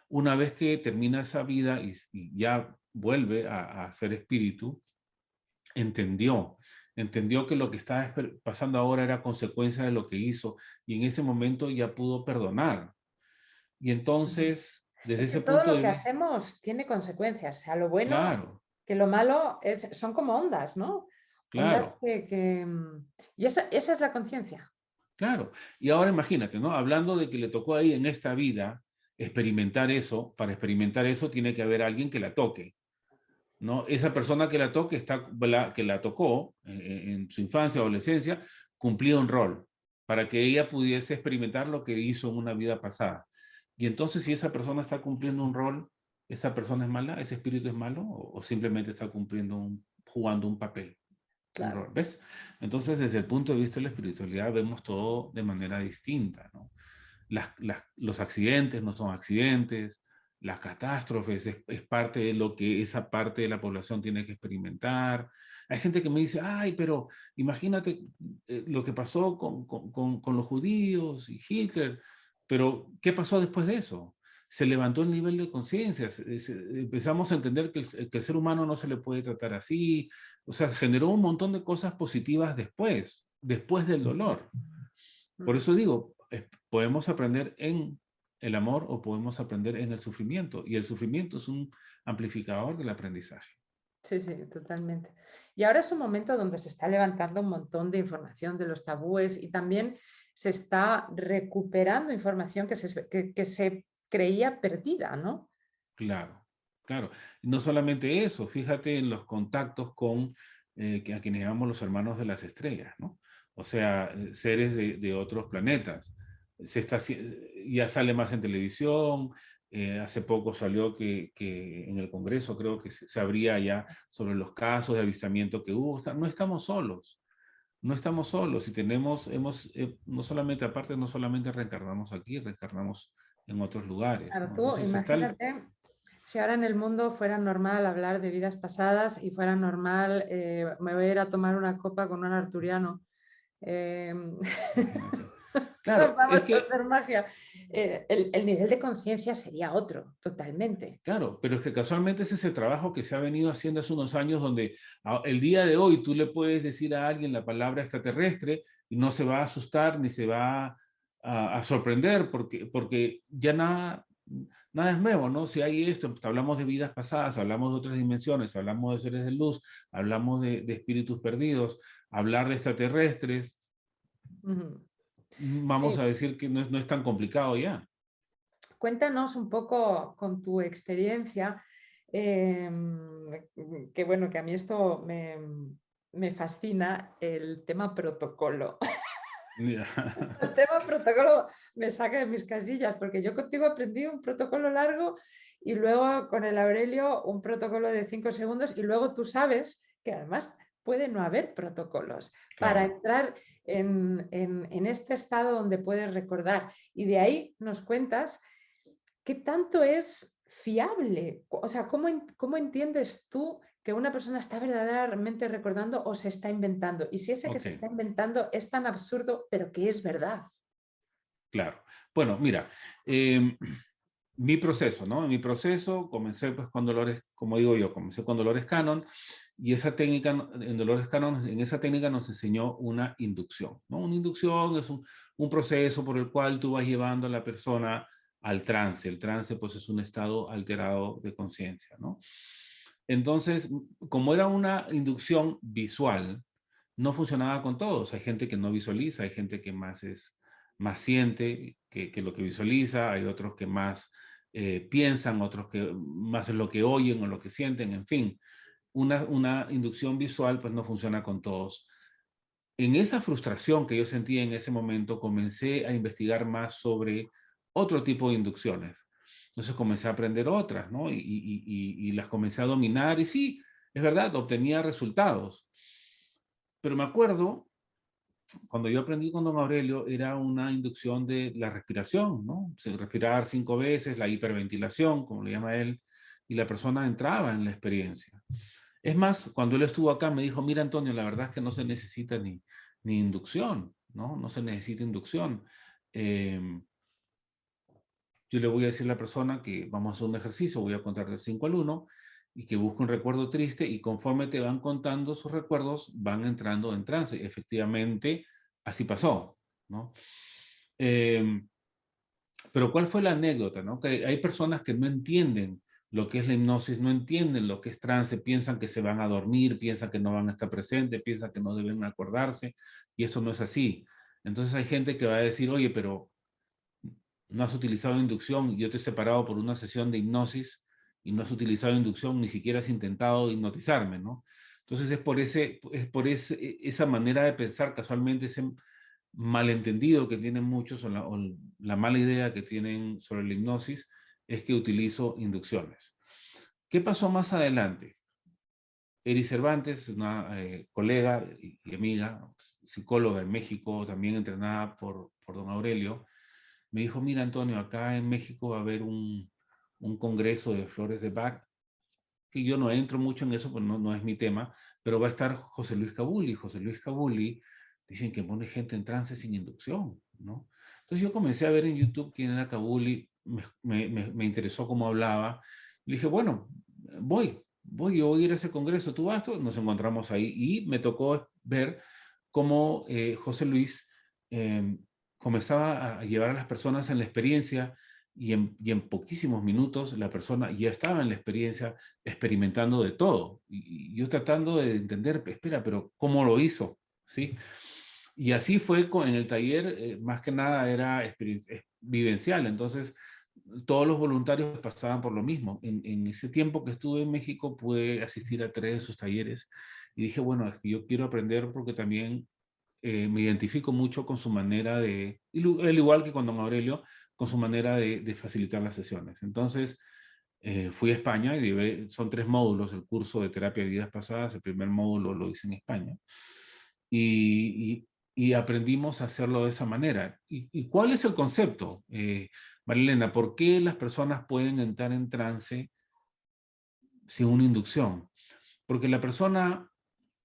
Una vez que termina esa vida y ya vuelve a ser espíritu, entendió, entendió que lo que estaba pasando ahora era consecuencia de lo que hizo y en ese momento ya pudo perdonar. Y Ujú. entonces, desde Es que ese todo punto lo de que vista, hacemos tiene consecuencias, sea lo bueno claro, que lo malo son como ondas, ¿no? Ondas claro, y esa es la conciencia. claro. Y ahora imagínate, ¿no? Hablando de que le tocó ahí en esta vida experimentar eso, para experimentar eso tiene que haber alguien que la toque, ¿no? Esa persona que la toque, que la tocó en su infancia o adolescencia, cumplía un rol para que ella pudiese experimentar lo que hizo en una vida pasada. Y entonces si esa persona está cumpliendo un rol, ¿esa persona es mala? ¿Ese espíritu es malo? ¿O simplemente está jugando un papel? Un rol, Claro. ¿ves? Entonces, desde el punto de vista de la espiritualidad, vemos todo de manera distinta, ¿no? Los accidentes no son accidentes, las catástrofes es parte de lo que esa parte de la población tiene que experimentar. Hay gente que me dice, ay, pero imagínate lo que pasó con los judíos y Hitler, pero ¿qué pasó después de eso? Se levantó el nivel de conciencia, empezamos a entender que el ser humano no se le puede tratar así, o sea, generó un montón de cosas positivas después del dolor. Por Mm. eso digo, podemos aprender en el amor o podemos aprender en el sufrimiento. Y el sufrimiento es un amplificador del aprendizaje. Sí, sí, totalmente. Y ahora es un momento donde se está levantando un montón de información de los tabúes y también se está recuperando información que se creía perdida, ¿no? Claro, claro. Y no solamente eso, fíjate en los contactos con a quienes llamamos los hermanos de las estrellas, ¿no? O sea, seres de otros planetas. Ya sale más en televisión, hace poco salió que en el Congreso creo que se abría ya sobre los casos de avistamiento que hubo. O sea, no estamos solos, no estamos solos y no solamente aparte, no solamente reencarnamos aquí, reencarnamos en otros lugares, Claro, ¿no? tú Entonces está el... imagínate si ahora en el mundo fuera normal hablar de vidas pasadas y fuera normal, me voy a ir a tomar una copa con un arturiano. eh, Imagínate. Nos Claro, vamos es a que, hacer magia. El nivel de conciencia sería otro, totalmente. claro, pero es que casualmente es ese trabajo que se ha venido haciendo hace unos años donde el día de hoy tú le puedes decir a alguien la palabra extraterrestre y no se va a asustar ni se va a sorprender porque ya nada es nuevo, ¿no? Si hay esto, pues, hablamos de vidas pasadas, hablamos de otras dimensiones, hablamos de seres de luz, hablamos de espíritus perdidos, hablar de extraterrestres, Ujú. vamos Sí. a decir que no es tan complicado ya. Cuéntanos un poco con tu experiencia, que bueno, que a mí esto me fascina, el tema protocolo. Ya. El tema protocolo me saca de mis casillas, porque yo contigo aprendí un protocolo largo y luego con el Aurelio un protocolo de 5 segundos y luego tú sabes que además puede no haber protocolos para Claro, entrar en este estado donde puedes recordar. Y de ahí nos cuentas qué tanto es fiable. O sea, ¿cómo entiendes tú que una persona está verdaderamente recordando o se está inventando? Y si ese que ok, se está inventando es tan absurdo, pero que es verdad. claro. Bueno, mira, eh, mi proceso, ¿no? En mi proceso comencé pues con Dolores, como digo yo, comencé con Dolores Cannon y esa técnica, en Dolores Cannon, en esa técnica nos enseñó una inducción, ¿no? Una inducción es un proceso por el cual tú vas llevando a la persona al trance. El trance pues es un estado alterado de conciencia, ¿no? Entonces, como era una inducción visual, no funcionaba con todos. Hay gente que no visualiza, hay gente que más siente que lo que visualiza, hay otros que más piensan, otros que más es lo que oyen o lo que sienten, en fin. Una inducción visual pues no funciona con todos. En esa frustración que yo sentía en ese momento, comencé a investigar más sobre otro tipo de inducciones. Entonces comencé a aprender otras, ¿no? Y las comencé a dominar y sí, es verdad, obtenía resultados. Pero me acuerdo, cuando yo aprendí con don Aurelio, era una inducción de la respiración, ¿no? Respirar 5 veces, la hiperventilación, como le llama él, y la persona entraba en la experiencia. Es más, cuando él estuvo acá me dijo, mira Antonio, la verdad es que no se necesita ni inducción, ¿no? No se necesita inducción. Eh, yo le voy a decir a la persona que vamos a hacer un ejercicio, voy a contar de 5 al 1 y que busque un recuerdo triste y conforme te van contando sus recuerdos, van entrando en trance. Efectivamente, así pasó, ¿no? Eh, pero ¿cuál fue la anécdota, no? Que hay personas que no entienden lo que es la hipnosis, no entienden lo que es trance, piensan que se van a dormir, piensan que no van a estar presentes, piensan que no deben acordarse, y esto no es así. Entonces hay gente que va a decir, oye, pero no has utilizado inducción, yo te he separado por una sesión de hipnosis y no has utilizado inducción, ni siquiera has intentado hipnotizarme, ¿no? Entonces es por esa manera de pensar, casualmente malentendido que tienen muchos o la mala idea que tienen sobre la hipnosis es que utilizo inducciones. ¿Qué pasó más adelante? Eri Cervantes, una colega y amiga, psicóloga en México, también entrenada por don Aurelio, me dijo, mira Antonio, acá en México va a haber un congreso de flores de Bach, que yo no entro mucho en eso, pues no es mi tema, pero va a estar José Luis Cabuli. José Luis Cabuli, dicen que pone gente en trance sin inducción, ¿no? Entonces yo comencé a ver en YouTube quién era Cabuli, me interesó cómo hablaba, le dije, bueno, yo voy a ir a ese congreso, ¿tú vas? Nos encontramos ahí y me tocó ver cómo José Luis comenzaba a llevar a las personas en la experiencia y en poquísimos minutos la persona ya estaba en la experiencia experimentando de todo. Y yo tratando de entender, espera, pero ¿cómo lo hizo? ¿Sí? Y así fue en el taller, más que nada era vivencial. Entonces, todos los voluntarios pasaban por lo mismo. En ese tiempo que estuve en México pude asistir a 3 de sus talleres y dije, bueno, es que yo quiero aprender porque también me identifico mucho con su manera de, al igual que con don Aurelio, con su manera de facilitar las sesiones. Entonces, fui a España y son 3 módulos el curso de terapia de vidas pasadas. El primer módulo lo hice en España y aprendimos a hacerlo de esa manera. ¿Y cuál es el concepto? Marilena, ¿por qué las personas pueden entrar en trance sin una inducción? Porque la persona,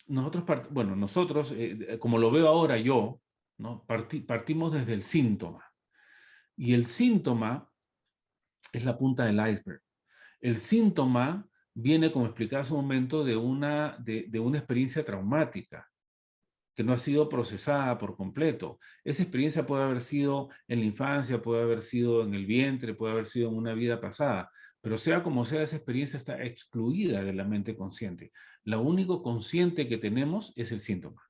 nosotros, como lo veo ahora yo, ¿no? Partimos desde el síntoma. Y el síntoma es la punta del iceberg. El síntoma viene, como explicaba hace un momento, de una experiencia traumática que no ha sido procesada por completo. Esa experiencia puede haber sido en la infancia, puede haber sido en el vientre, puede haber sido en una vida pasada, pero sea como sea, esa experiencia está excluida de la mente consciente. Lo único consciente que tenemos es el síntoma.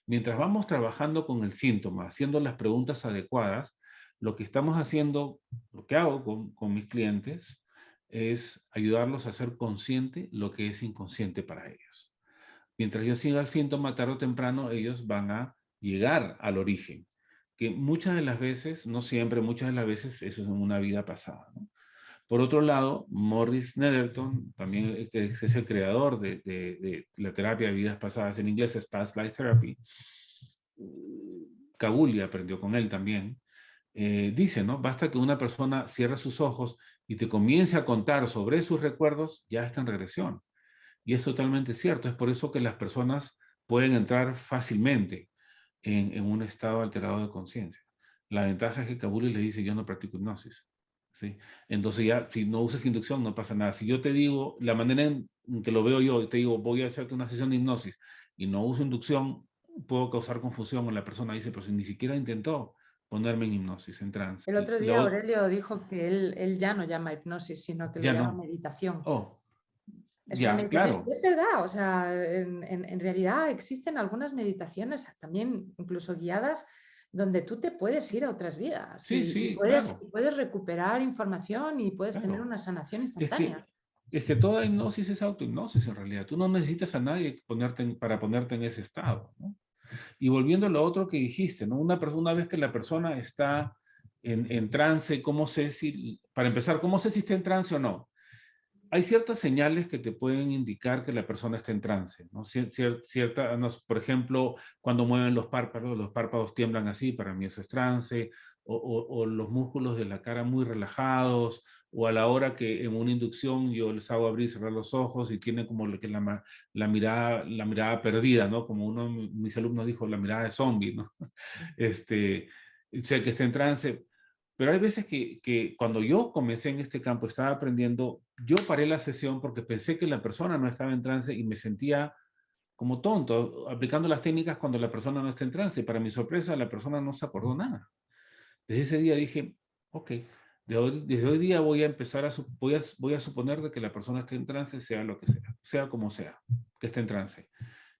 Mientras vamos trabajando con el síntoma, haciendo las preguntas adecuadas, lo que estamos haciendo, lo que hago con mis clientes, es ayudarlos a ser consciente lo que es inconsciente para ellos. Mientras yo siga el síntoma, tarde o temprano ellos van a llegar al origen, que muchas de las veces, no siempre, muchas de las veces eso es en una vida pasada, ¿no? Por otro lado, Morris Netherton, también que es el creador de la terapia de vidas pasadas, en inglés es Past Life Therapy, Cabuli aprendió con él también, dice, ¿no? Basta que una persona cierre sus ojos y te comience a contar sobre sus recuerdos, ya está en regresión. Y es totalmente cierto, es por eso que las personas pueden entrar fácilmente en un estado alterado de conciencia. La ventaja es que Cabuli le dice, yo no practico hipnosis. ¿Sí? Entonces ya, si no usas inducción, no pasa nada. Si yo te digo, la manera en que lo veo yo, te digo, voy a hacerte una sesión de hipnosis y no uso inducción, puedo causar confusión en la persona. Dice, pero si ni siquiera intentó ponerme en hipnosis, en trance. El otro día Aurelio dijo que él ya no llama hipnosis, sino que lo Ya llama no. meditación. Oh, Es una ya, meditación. Y claro. es verdad, o sea, en realidad existen algunas meditaciones, también incluso guiadas, donde tú te puedes ir a otras vidas Sí, y sí, puedes, claro, puedes recuperar información y puedes tener claro. una sanación Es instantánea. que, es que toda hipnosis es autohipnosis en realidad. Tú no necesitas a nadie para ponerte en ese estado, ¿no? Y volviendo a lo otro que dijiste, ¿no? Una vez que la persona está en trance, ¿cómo sé si, para empezar, cómo sé si está en trance o no? Hay ciertas señales que te pueden indicar que la persona está en trance, ¿no? Por ejemplo, cuando mueven los párpados tiemblan así, para mí eso es trance, o los músculos de la cara muy relajados, o a la hora que en una inducción yo les hago abrir y cerrar los ojos y tienen como la mirada perdida, ¿no? Como uno de mis alumnos dijo, la mirada de zombie, ¿no? Este, o sea, que está en trance. Pero hay veces que cuando yo comencé en este campo, estaba aprendiendo, yo paré la sesión porque pensé que la persona no estaba en trance y me sentía como tonto, aplicando las técnicas cuando la persona no está en trance. Para mi sorpresa, la persona no se acordó nada. Desde ese día dije, ok, desde hoy día voy a empezar voy a suponer de que la persona esté en trance, sea lo que sea, sea como sea, que esté en trance.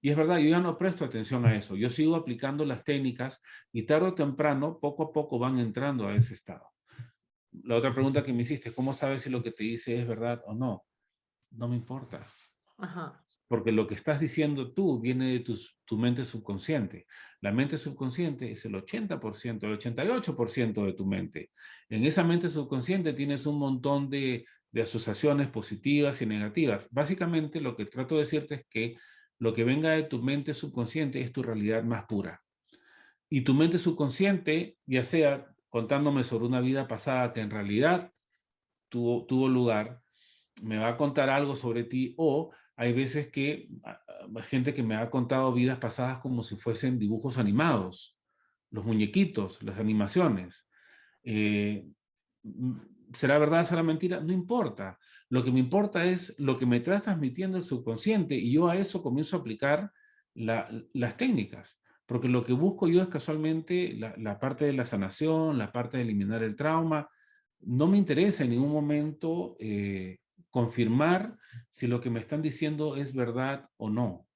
Y es verdad, yo ya no presto atención a eso. Yo sigo aplicando las técnicas y tarde o temprano, poco a poco van entrando a ese estado. La otra pregunta que me hiciste, ¿cómo sabes si lo que te dice es verdad o no? No me importa. Ajá. porque lo que estás diciendo tú viene de tu mente subconsciente. La mente subconsciente es el 80%, el 88% de tu mente. En esa mente subconsciente tienes un montón de asociaciones positivas y negativas. Básicamente lo que trato de decirte es que lo que venga de tu mente subconsciente es tu realidad más pura. Y tu mente subconsciente, ya sea contándome sobre una vida pasada que en realidad tuvo lugar, me va a contar algo sobre ti, o hay veces que gente que me ha contado vidas pasadas como si fuesen dibujos animados, los muñequitos, las animaciones. Eh, ¿Será verdad, será mentira? No importa. Lo que me importa es lo que me está transmitiendo el subconsciente, y yo a eso comienzo a aplicar las técnicas, porque lo que busco yo es casualmente la parte de la sanación, la parte de eliminar el trauma. No me interesa en ningún momento confirmar si lo que me están diciendo es verdad o no. O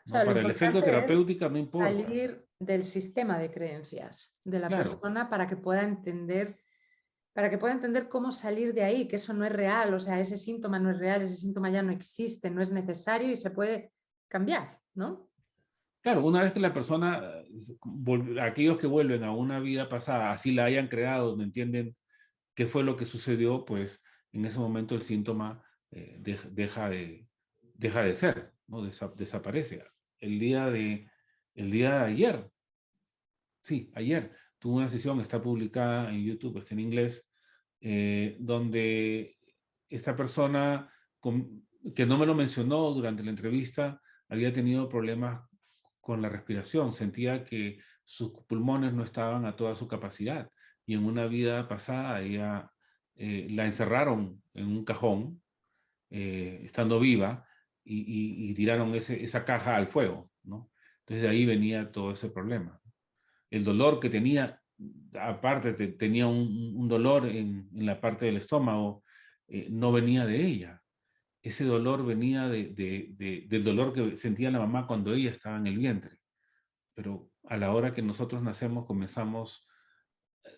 ¿No? sea, lo Para el efecto importante es terapéutico no importa. salir del sistema de creencias de la Claro, persona para que pueda entender cómo salir de ahí, que eso no es real, o sea, ese síntoma no es real, ese síntoma ya no existe, no es necesario y se puede cambiar, ¿no? claro, una vez que la persona, aquellos que vuelven a una vida pasada, así la hayan creado, ¿me entienden qué fue lo que sucedió? Pues en ese momento el síntoma deja de ser, ¿no? Desaparece. El día el día de ayer, sí, ayer, tuve una sesión, está publicada en YouTube, está en inglés, donde esta persona, que no me lo mencionó durante la entrevista, había tenido problemas con la respiración, sentía que sus pulmones no estaban a toda su capacidad, y en una vida pasada ella la encerraron en un cajón, estando viva, y tiraron esa caja al fuego, ¿no? Entonces de ahí venía todo ese problema. El dolor que tenía, aparte tenía un dolor en la parte del estómago, no venía de ella. Ese dolor venía del dolor que sentía la mamá cuando ella estaba en el vientre. Pero a la hora que nosotros nacemos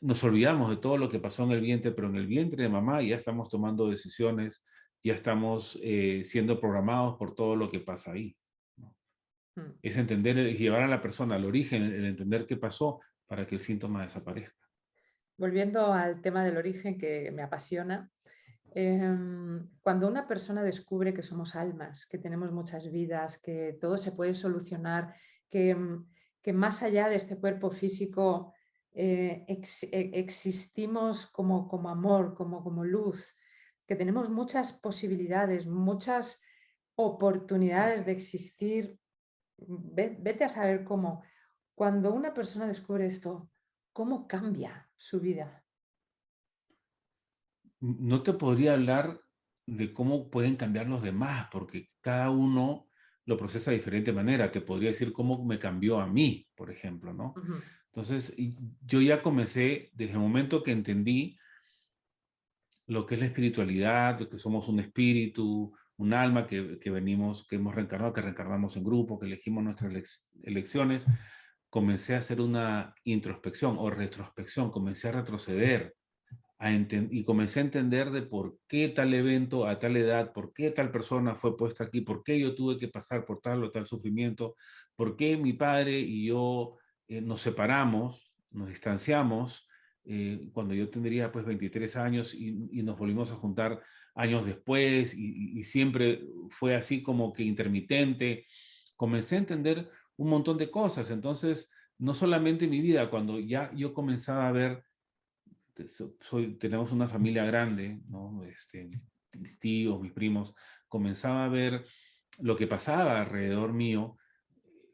nos olvidamos de todo lo que pasó en el vientre, pero en el vientre de mamá ya estamos tomando decisiones, ya estamos siendo programados por todo lo que pasa ahí, ¿no? Mm. Es entender, llevar a la persona al origen, el entender qué pasó para que el síntoma desaparezca. Volviendo al tema del origen que me apasiona, cuando una persona descubre que somos almas, que tenemos muchas vidas, que todo se puede solucionar, que, que más allá de este cuerpo físico existimos como amor, como luz, que tenemos muchas posibilidades, muchas oportunidades de existir, vete a saber cómo. Cuando una persona descubre esto, ¿cómo cambia su vida? No te podría hablar de cómo pueden cambiar los demás, porque cada uno lo procesa de diferente manera. Te podría decir cómo me cambió a mí, por ejemplo, ¿no? Ujú. Entonces, yo ya comencé desde el momento que entendí lo que es la espiritualidad, lo que somos un espíritu, un alma que venimos, que hemos reencarnado, que reencarnamos en grupo, que elegimos nuestras elecciones. Comencé a hacer una introspección o retrospección, comencé a retroceder y comencé a entender de por qué tal evento a tal edad, por qué tal persona fue puesta aquí, por qué yo tuve que pasar por tal o tal sufrimiento, por qué mi padre y yo nos separamos, nos distanciamos, cuando yo tendría pues 23 años, y nos volvimos a juntar años después, y siempre fue así como que intermitente. Comencé a entender un montón de cosas. Entonces, no solamente mi vida, cuando ya yo comenzaba a ver, tenemos una familia grande, ¿no? Mis tíos, mis primos, comenzaba a ver lo que pasaba alrededor mío,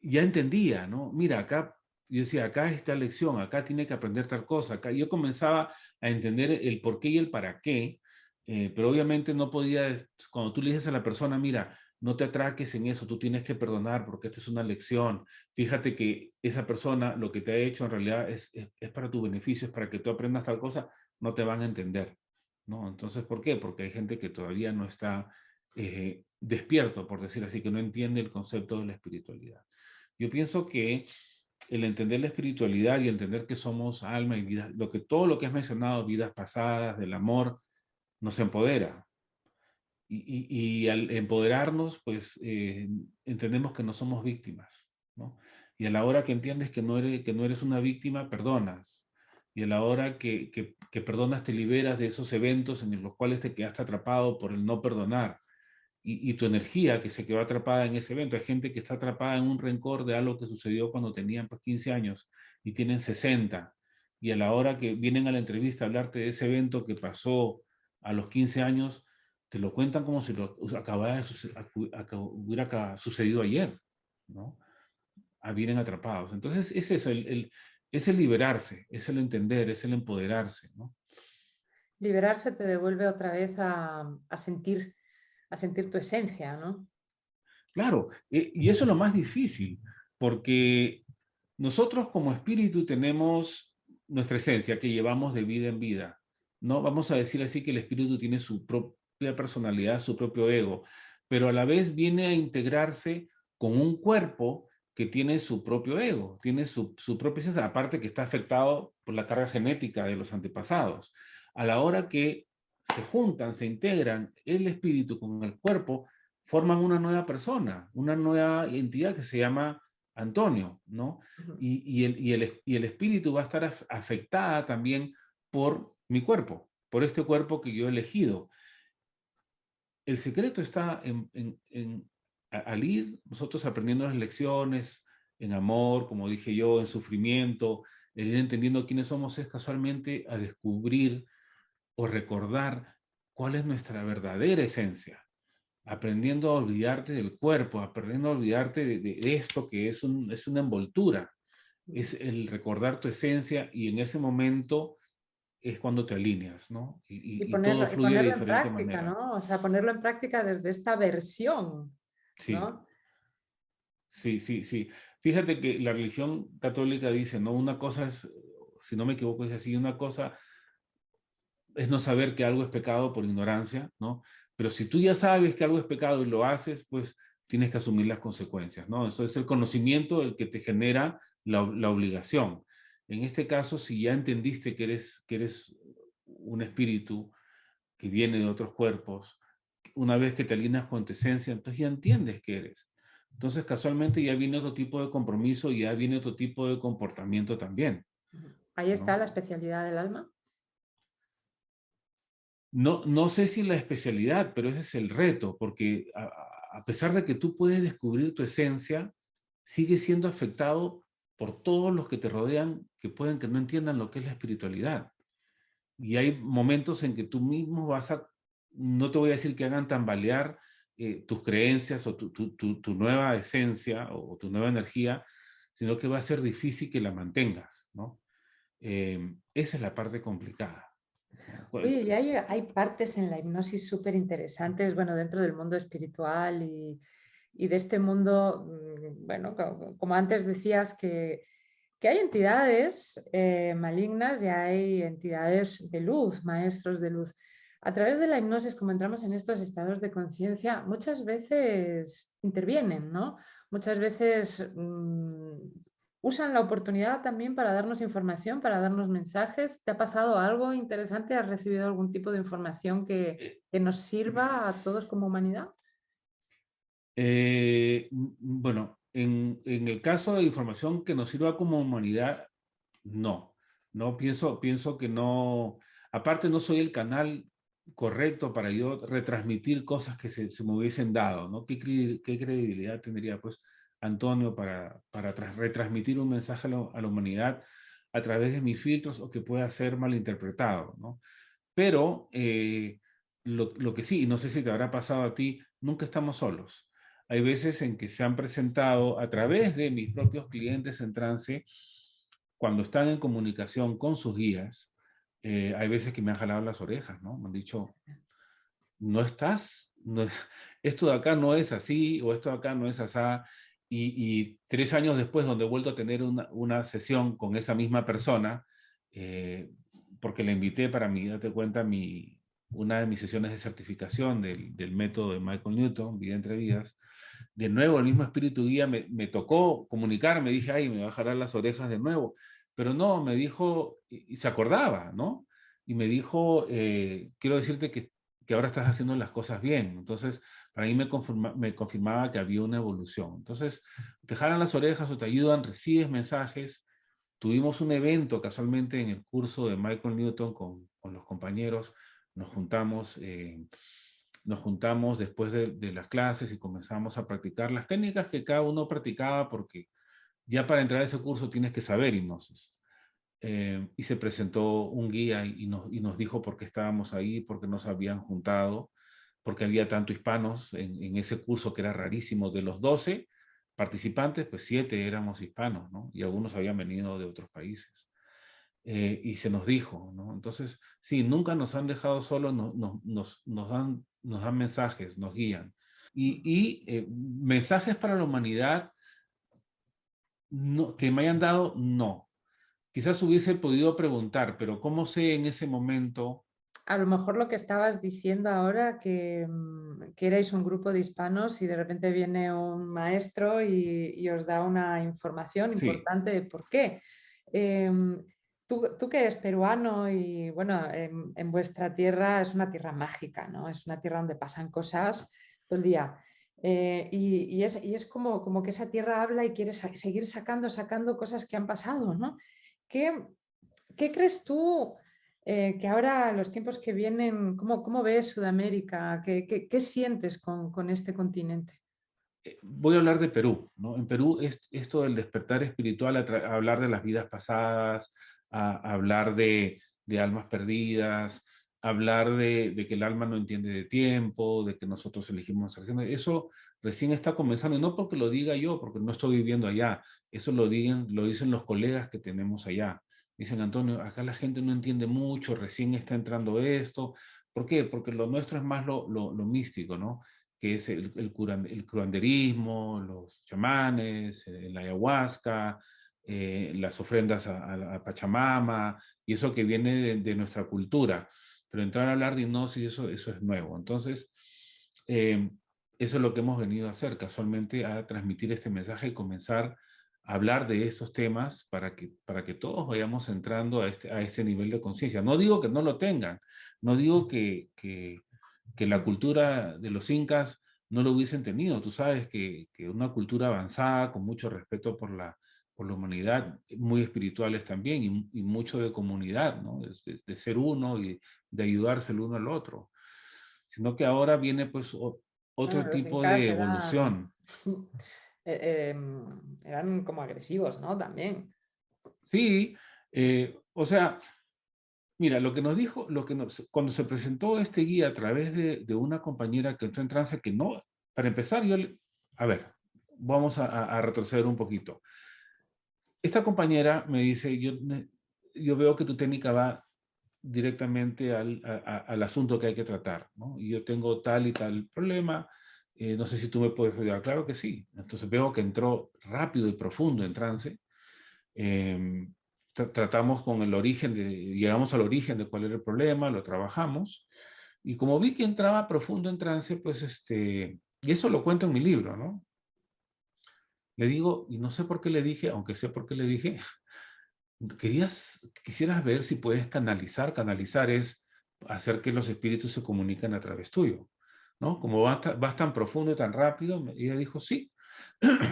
ya entendía, ¿no? Mira, acá, yo decía, acá está la lección, acá tiene que aprender tal cosa, acá. Yo comenzaba a entender el por qué y el para qué, pero obviamente no podía, cuando tú le dices a la persona, mira, no te atraques en eso, tú tienes que perdonar porque esta es una lección. Fíjate que esa persona lo que te ha hecho en realidad es para tu beneficio, es para que tú aprendas tal cosa, no te van a entender, ¿no? Entonces, ¿por qué? Porque hay gente que todavía no está despierto, por decir así, que no entiende el concepto de la espiritualidad. Yo pienso que el entender la espiritualidad y entender que somos alma y vida, todo lo que has mencionado, vidas pasadas, del amor, nos empodera. Y al empoderarnos, pues entendemos que no somos víctimas, ¿no? Y a la hora que entiendes que no eres una víctima, perdonas. Y a la hora que perdonas, te liberas de esos eventos en los cuales te quedaste atrapado por el no perdonar. Y tu energía que se quedó atrapada en ese evento. Hay gente que está atrapada en un rencor de algo que sucedió cuando tenían pues, 15 años y tienen 60. Y a la hora que vienen a la entrevista a hablarte de ese evento que pasó a los 15 años, te lo cuentan como si lo hubiera sucedido ayer, ¿no? Vienen atrapados. Entonces es eso, es el liberarse, es el entender, es el empoderarse, ¿no? Liberarse te devuelve otra vez a sentir tu esencia, ¿no? Claro, y eso es lo más difícil, porque nosotros como espíritu tenemos nuestra esencia que llevamos de vida en vida, ¿no? Vamos a decir así que el espíritu tiene su propia personalidad, su propio ego, pero a la vez viene a integrarse con un cuerpo que tiene su propio ego, tiene su propia esencia, aparte que está afectado por la carga genética de los antepasados. A la hora que se juntan, se integran el espíritu con el cuerpo, forman una nueva persona, una nueva entidad que se llama Antonio, ¿no? Ujú. Y el espíritu va a estar afectada también por mi cuerpo, por este cuerpo que yo he elegido. El secreto está al ir nosotros aprendiendo las lecciones, en amor, como dije yo, en sufrimiento, el ir entendiendo quiénes somos, es casualmente a descubrir o recordar cuál es nuestra verdadera esencia, aprendiendo a olvidarte del cuerpo, aprendiendo a olvidarte de esto que es una envoltura, es el recordar tu esencia y en ese momento es cuando te alineas, ¿no? Y todo Y fluye de ponerlo en diferente práctica, manera. ¿no? O sea, ponerlo en práctica desde esta versión, Sí, ¿no? sí, sí, sí. Fíjate que la religión católica dice, ¿no? Una cosa es, si no me equivoco, es así, una cosa es no saber que algo es pecado por ignorancia, ¿no? Pero si tú ya sabes que algo es pecado y lo haces, pues tienes que asumir las consecuencias, ¿no? Eso es el conocimiento el que te genera la obligación. En este caso, si ya entendiste que eres un espíritu que viene de otros cuerpos, una vez que te alineas con tu esencia, entonces ya entiendes que eres. Entonces, casualmente ya viene otro tipo de compromiso y ya viene otro tipo de comportamiento también, Ahí está ¿no? la especialidad del alma. No, no sé si la especialidad, pero ese es el reto, porque a pesar de que tú puedes descubrir tu esencia, sigues siendo afectado por todos los que te rodean que pueden que no entiendan lo que es la espiritualidad. Y hay momentos en que tú mismo no te voy a decir que hagan tambalear tus creencias o tu nueva esencia o tu nueva energía, sino que va a ser difícil que la mantengas, ¿no? Esa es la parte complicada, ¿no? Oye, y hay partes en la hipnosis súper interesantes, bueno, dentro del mundo espiritual y de este mundo, bueno, como antes decías, que hay entidades malignas y hay entidades de luz, maestros de luz. A través de la hipnosis, como entramos en estos estados de conciencia, muchas veces intervienen, ¿no? Muchas veces usan la oportunidad también para darnos información, para darnos mensajes. ¿Te ha pasado algo interesante? ¿Has recibido algún tipo de información Eh, que nos sirva a todos como humanidad? bueno, en el caso de información que nos sirva como humanidad, no. No pienso que no. Aparte, no soy el canal correcto para yo retransmitir cosas que se me hubiesen dado, ¿no? ¿Qué credibilidad tendría, pues, Antonio para retransmitir un mensaje a la humanidad a través de mis filtros o que pueda ser malinterpretado, ¿no? Pero lo que sí, y no sé si te habrá pasado a ti, nunca estamos solos. Hay veces en que se han presentado a través de mis propios clientes en trance, cuando están en comunicación con sus guías, hay veces que me han jalado las orejas, ¿no? Me han dicho, no estás, esto de acá no es así o esto de acá no es asá. Y 3 años después, donde he vuelto a tener una sesión con esa misma persona, eh, porque la invité para mí, date cuenta, una de mis sesiones de certificación del método de Michael Newton, Vida entre Vidas, de nuevo el mismo espíritu guía me tocó comunicarme, dije, ay, me va a jalar las orejas de nuevo, pero no, me dijo, y se acordaba, ¿no? Y me dijo, quiero decirte que que ahora estás haciendo las cosas bien. Entonces, para mí me confirmaba que había una evolución. Entonces, te jalan las orejas o te ayudan, recibes mensajes. Tuvimos un evento casualmente en el curso de Michael Newton con los compañeros, nos juntamos, eh, nos juntamos después de las clases y comenzamos a practicar las técnicas que cada uno practicaba, porque ya para entrar a ese curso tienes que saber hipnosis. Y se presentó un guía y nos dijo por qué estábamos ahí, por qué nos habían juntado, porque había tanto hispanos en ese curso que era rarísimo. De los 12 participantes, pues 7 éramos hispanos, ¿no? Y algunos habían venido de otros países. Y se nos dijo, ¿no? Entonces, sí, nunca nos han dejado solos, nos dan mensajes, nos guían. Mensajes para la humanidad no, que me hayan dado, no. Quizás hubiese podido preguntar, pero ¿cómo sé en ese momento? A lo mejor lo que estabas diciendo ahora, que erais un grupo de hispanos y de repente viene un maestro y os da una información Sí, importante de por qué. Em, tú que eres peruano y bueno, en vuestra tierra es una tierra mágica, ¿no? Es una tierra donde pasan cosas todo el día. Y es como que esa tierra habla y quiere seguir sacando cosas que han pasado, ¿no? ¿Qué, qué crees tú que ahora, los tiempos que vienen, cómo ves Sudamérica? ¿Qué sientes con este continente? voy a hablar de Perú, ¿no? En Perú es esto del despertar espiritual, a hablar de las vidas pasadas, a hablar de almas perdidas, hablar de que el alma no entiende de tiempo, de que nosotros elegimos nuestra acciones. Eso recién está comenzando, y no porque lo diga yo, porque no estoy viviendo allá, eso lo dicen los colegas que tenemos allá. Dicen, Antonio, acá la gente no entiende mucho, recién está entrando esto. ¿Por qué? Porque lo nuestro es más lo místico, ¿no? Que es el curanderismo, los chamanes, la ayahuasca, las ofrendas a Pachamama, y eso que viene de nuestra cultura. Pero entrar a hablar de hipnosis, eso es nuevo. Entonces, eh, eso es lo que hemos venido a hacer, casualmente, a transmitir este mensaje y comenzar a hablar de estos temas para que todos vayamos entrando a este nivel de conciencia. No digo que no lo tengan, no digo que la cultura de los incas no lo hubiesen tenido. Tú sabes que una cultura avanzada, con mucho respeto por la humanidad, muy espirituales también, y mucho de comunidad, ¿no? De ser uno y de ayudarse el uno al otro. Sino que ahora viene pues Bueno, otro los tipo incas de eran, evolución. eran como agresivos, ¿no? También. Sí, o sea, mira, lo que nos dijo, cuando se presentó este guía a través de una compañera que entró en trance, que no, para empezar, a ver, vamos a retroceder un poquito. Esta compañera me dice, yo veo que tu técnica va directamente al asunto que hay que tratar, ¿no? Y yo tengo tal y tal problema, no sé si tú me puedes ayudar. Claro que sí. Entonces veo que entró rápido y profundo en trance. Eh, Tratamos con el origen, llegamos al origen de cuál era el problema, lo trabajamos. Y como vi que entraba profundo en trance, pues y eso lo cuento en mi libro, ¿no? Le digo, y no sé por qué le dije, aunque sé por qué le dije, quisieras ver si puedes canalizar. Canalizar es hacer que los espíritus se comuniquen a través tuyo, ¿no? Como vas tan profundo y tan rápido, ella dijo sí.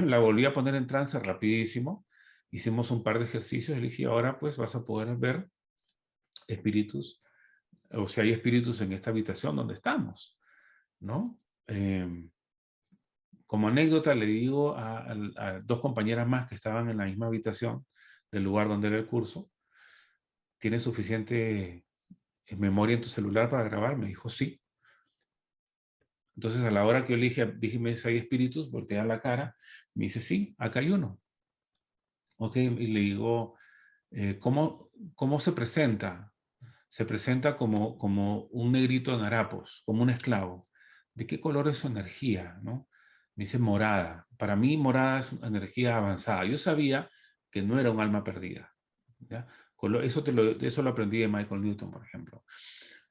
La volví a poner en trance rapidísimo. Hicimos un par de ejercicios y le dije, ahora pues vas a poder ver espíritus, o si hay espíritus en esta habitación donde estamos, ¿no? Como anécdota le digo a dos compañeras más que estaban en la misma habitación del lugar donde era el curso, ¿tienes suficiente memoria en tu celular para grabar? Me dijo, sí. Entonces, a la hora que yo le dije, si hay espíritus, voltea la cara, me dice, sí, acá hay uno. Ok, y le digo, ¿cómo se presenta? Se presenta como un negrito en harapos, como un esclavo. ¿De qué color es su energía? ¿No? Me dice morada. Para mí, morada es una energía avanzada. Yo sabía que no era un alma perdida. ¿Ya? Eso lo aprendí de Michael Newton, por ejemplo.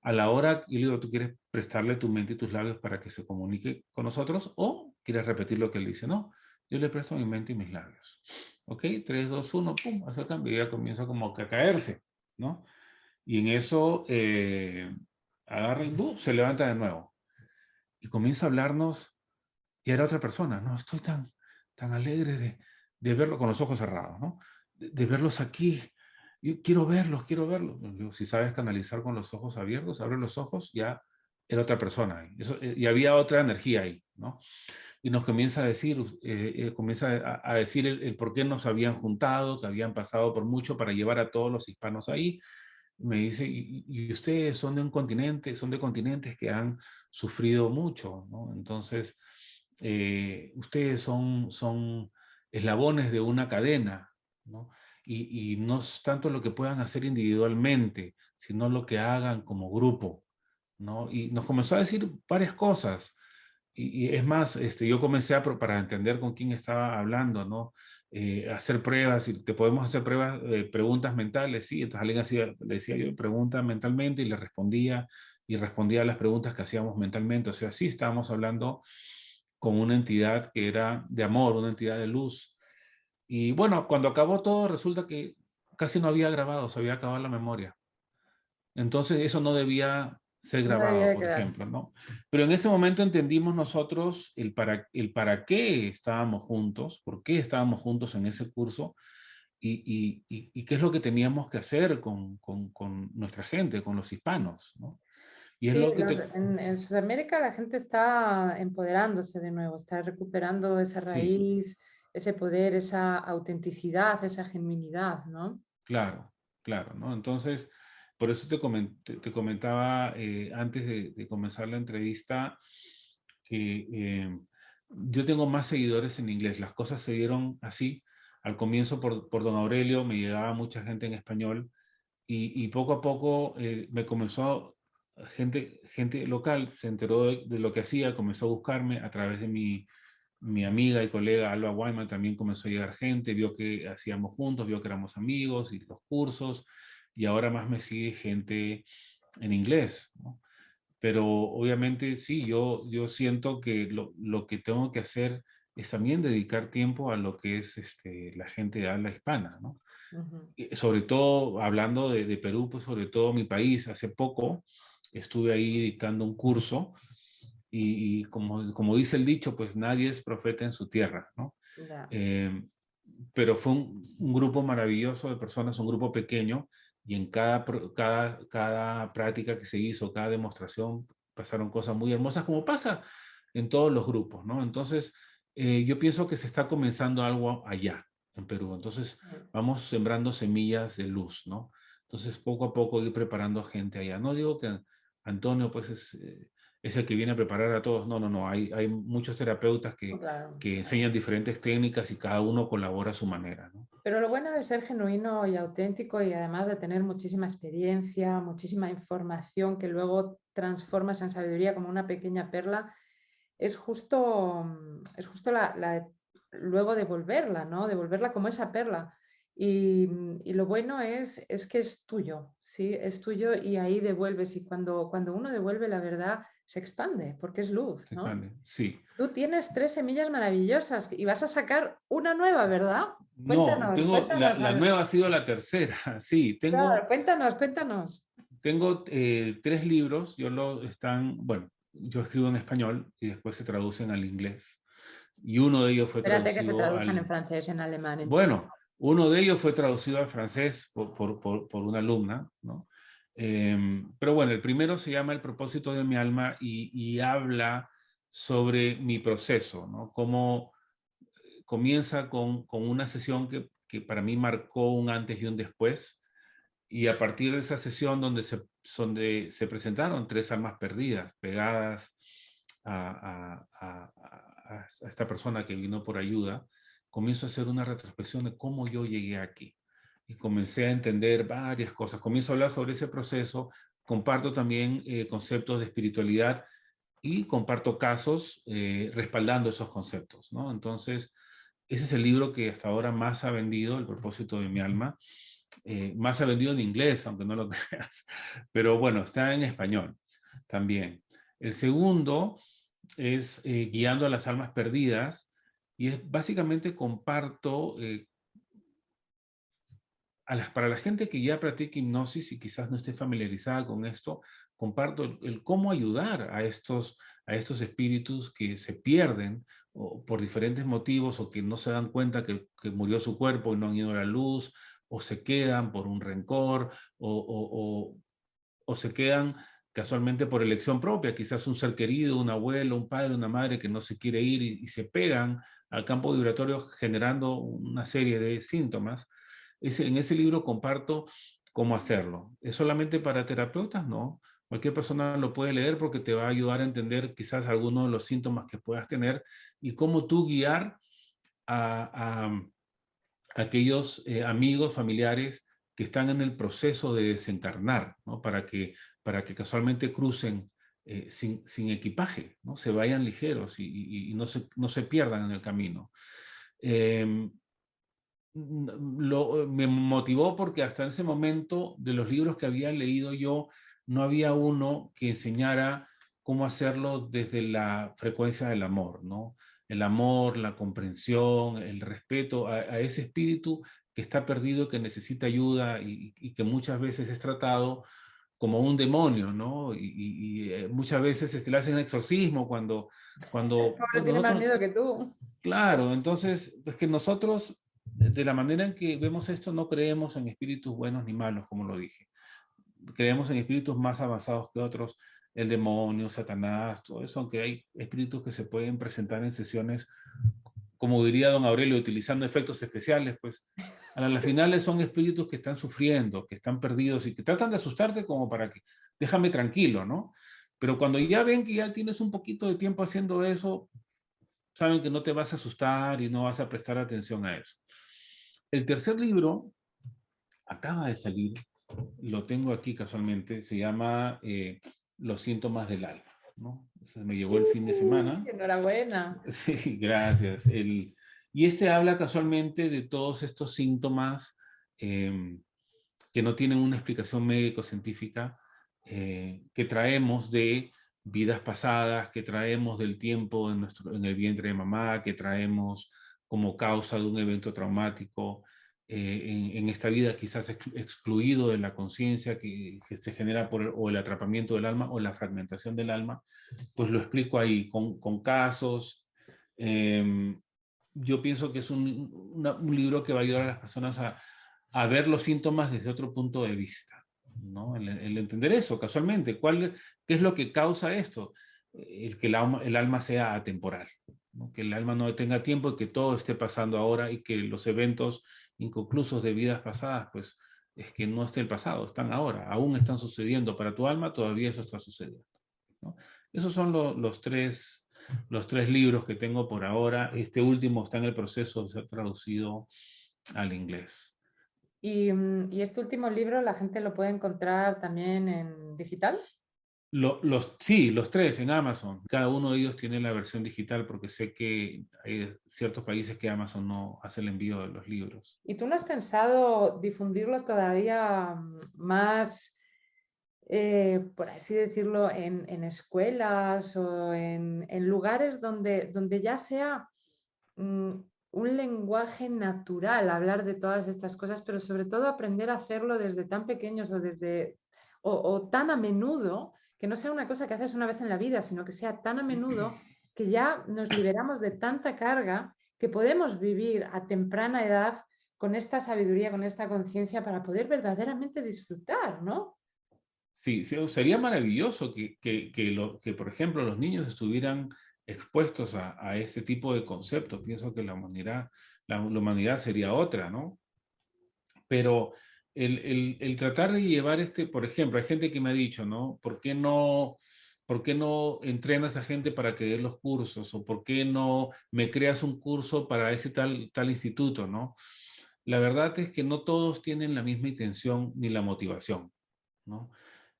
A la hora, yo le digo, ¿tú quieres prestarle tu mente y tus labios para que se comunique con nosotros o quieres repetir lo que él dice? No, yo le presto mi mente y mis labios. ¿Ok? 3, 2, 1, pum, hace el cambio y ya comienza como que a caerse, ¿no? Y en eso agarra y ¡bum! Se levanta de nuevo. Y comienza a hablarnos, y era otra persona. No, estoy tan alegre de verlo con los ojos cerrados, ¿no? De verlos aquí. Yo quiero verlos, quiero verlos. Digo, si sabes canalizar con los ojos abiertos, abre los ojos, ya era otra persona ahí. Eso, y había otra energía ahí, ¿no? Y nos comienza a decir, comienza a decir el por qué nos habían juntado, que habían pasado por mucho para llevar a todos los hispanos ahí. Me dice, y ustedes son de un continente, son de continentes que han sufrido mucho, ¿no? Entonces, ustedes son eslabones de una cadena, ¿no? Y no es tanto lo que puedan hacer individualmente, sino lo que hagan como grupo, ¿no? Y nos comenzó a decir varias cosas. Y es más, yo comencé para entender con quién estaba hablando, ¿no? Hacer pruebas, y te podemos hacer pruebas, preguntas mentales, sí. Entonces alguien hacía, le decía yo, pregunta mentalmente y le respondía, y respondía a las preguntas que hacíamos mentalmente. O sea, sí estábamos hablando con una entidad que era de amor, una entidad de luz. Y bueno, cuando acabó todo, resulta que casi no había grabado, se había acabado la memoria. Entonces eso no debía ser No debía grabado, de por quedarse. ejemplo, ¿no? Pero en ese momento entendimos nosotros el para qué estábamos juntos, por qué estábamos juntos en ese curso, y qué es lo que teníamos que hacer con nuestra gente, con los hispanos, ¿no? Y es Sí, lo que te... en Sudamérica la gente está empoderándose de nuevo, está recuperando esa Sí, raíz, ese poder, esa autenticidad, esa genuinidad, ¿no? claro, claro, ¿no? Entonces, por eso te comentaba antes de comenzar la entrevista que yo tengo más seguidores en inglés. Las cosas se dieron así. Al comienzo por Don Aurelio me llegaba mucha gente en español, y poco a poco me comenzó gente local, se enteró de lo que hacía, comenzó a buscarme a través de mi amiga y colega Alba Wyman. También comenzó a llegar gente, vio que hacíamos juntos, vio que éramos amigos y los cursos, y ahora más me sigue gente en inglés, ¿no? Pero obviamente sí, yo siento que lo que tengo que hacer es también dedicar tiempo a lo que es la gente de habla hispana, ¿no? Ujú. Y sobre todo, hablando de Perú, pues sobre todo mi país. Hace poco estuve ahí dictando un curso, y como dice el dicho, pues nadie es profeta en su tierra, ¿no? Ya. Eh, pero fue un grupo maravilloso de personas, un grupo pequeño, y en cada práctica que se hizo, cada demostración, pasaron cosas muy hermosas, como pasa en todos los grupos, ¿no? Entonces, yo pienso que se está comenzando algo allá, en Perú. Entonces, vamos sembrando semillas de luz, ¿no? Entonces, poco a poco ir preparando gente allá. No digo que Antonio, pues, es el que viene a preparar a todos. No, no, no. Hay muchos terapeutas Claro, que claro. enseñan diferentes técnicas, y cada uno colabora a su manera, ¿no? Pero lo bueno de ser genuino y auténtico y además de tener muchísima experiencia, muchísima información que luego transformas en sabiduría como una pequeña perla, es justo luego devolverla, ¿no? Devolverla como esa perla. Y lo bueno es que es tuyo, ¿sí? Es tuyo y ahí devuelves. Y cuando uno devuelve la verdad, se expande porque es luz, Se ¿no? expande. Sí. Tú tienes tres semillas maravillosas y vas a sacar una nueva, ¿verdad? No, Cuéntanos, cuéntanos. la nueva ha sido la tercera. Sí, Claro, cuéntanos, cuéntanos. tengo 3 libros. Bueno, yo escribo en español y después se traducen al inglés. Y uno de ellos fue Espérate que se traducido traduzcan en al, francés, en alemán, en chino. bueno, uno de ellos fue traducido al francés por una alumna, ¿no? Pero bueno, el primero se llama El propósito de mi alma, y habla sobre mi proceso, ¿no? Cómo comienza con una sesión que para mí marcó un antes y un después, y a partir de esa sesión donde se presentaron 3 almas perdidas pegadas a esta persona que vino por ayuda, comienzo a hacer una retrospección de cómo yo llegué aquí. Y comencé a entender varias cosas. Comienzo a hablar sobre ese proceso, comparto también conceptos de espiritualidad, y comparto casos respaldando esos conceptos, ¿no? Entonces, ese es el libro que hasta ahora más ha vendido, El propósito de mi alma. Más ha vendido en inglés, aunque no lo creas. Pero bueno, está en español también. El segundo es Guiando a las almas perdidas, y es básicamente comparto para la gente que ya practica hipnosis y quizás no esté familiarizada con esto, comparto el cómo ayudar a estos espíritus que se pierden o por diferentes motivos o que no se dan cuenta que murió su cuerpo y no han ido a la luz, o se quedan por un rencor, o se quedan casualmente por elección propia, quizás un ser querido, un abuelo, un padre, una madre que no se quiere ir y se pegan al campo vibratorio generando una serie de síntomas. En ese libro comparto cómo hacerlo. ¿Es solamente para terapeutas? No. Cualquier persona lo puede leer porque te va a ayudar a entender quizás algunos de los síntomas que puedas tener y cómo tú guiar a aquellos amigos, familiares que están en el proceso de desencarnar, ¿no? Para que casualmente crucen sin equipaje, ¿no? Se vayan ligeros y no se pierdan en el camino. Eh, Me motivó porque hasta ese momento, de los libros que había leído yo, no había uno que enseñara cómo hacerlo desde la frecuencia del amor, ¿no? El amor, la comprensión, el respeto a ese espíritu que está perdido, que necesita ayuda y que muchas veces es tratado como un demonio, ¿no? Muchas veces se le hace un exorcismo El cuando pobre pues tiene más nosotros, miedo que tú. claro, entonces es que nosotros, de la manera en que vemos esto, no creemos en espíritus buenos ni malos, como lo dije. Creemos en espíritus más avanzados que otros, el demonio, Satanás, todo eso, aunque hay espíritus que se pueden presentar en sesiones, como diría don Aurelio, utilizando efectos especiales, pues a las finales son espíritus que están sufriendo, que están perdidos y que tratan de asustarte como para que déjame tranquilo, ¿no? Pero cuando ya ven que ya tienes un poquito de tiempo haciendo eso, saben que no te vas a asustar y no vas a prestar atención a eso. El tercer libro acaba de salir, lo tengo aquí casualmente, se llama Los síntomas del alma, ¿no? Entonces me llegó el fin de semana. Enhorabuena. Sí, gracias. Y este habla casualmente de todos estos síntomas eh, que no tienen una explicación médico-científica, que traemos de vidas pasadas, que traemos del tiempo en el vientre de mamá, que traemos como causa de un evento traumático, en esta vida quizás excluido de la conciencia que se genera por o el atrapamiento del alma o la fragmentación del alma, pues lo explico ahí con casos. Eh, yo pienso que es un libro que va a ayudar a las personas a ver los síntomas desde otro punto de vista, ¿no? El entender eso, casualmente, qué es lo que causa esto, el que el alma sea atemporal, ¿no? Que el alma no tenga tiempo y que todo esté pasando ahora y que los eventos inconclusos de vidas pasadas, pues es que no esté el pasado, están ahora, aún están sucediendo para tu alma, todavía eso está sucediendo, ¿no? Esos son los tres libros que tengo por ahora. Este último está en el proceso de ser traducido al inglés. Y este último libro la gente lo puede encontrar también en digital. Sí, los tres en Amazon. Cada uno de ellos tiene la versión digital porque sé que hay ciertos países que Amazon no hace el envío de los libros. ¿Y tú no has pensado difundirlo todavía más, por así decirlo, en escuelas o en lugares donde ya sea mm, un lenguaje natural hablar de todas estas cosas, pero sobre todo aprender a hacerlo desde tan pequeños o tan a menudo, que no sea una cosa que haces una vez en la vida, sino que sea tan a menudo que ya nos liberamos de tanta carga que podemos vivir a temprana edad con esta sabiduría, con esta conciencia para poder verdaderamente disfrutar, ¿no? Sí, sería maravilloso que, por ejemplo, los niños estuvieran expuestos a este tipo de conceptos. Pienso que la humanidad sería otra, ¿no? Pero el tratar de llevar por ejemplo, hay gente que me ha dicho, ¿no? ¿Por qué no entrenas a gente para que dé los cursos? ¿O por qué no me creas un curso para ese tal instituto, ¿no? La verdad es que no todos tienen la misma intención ni la motivación, ¿no?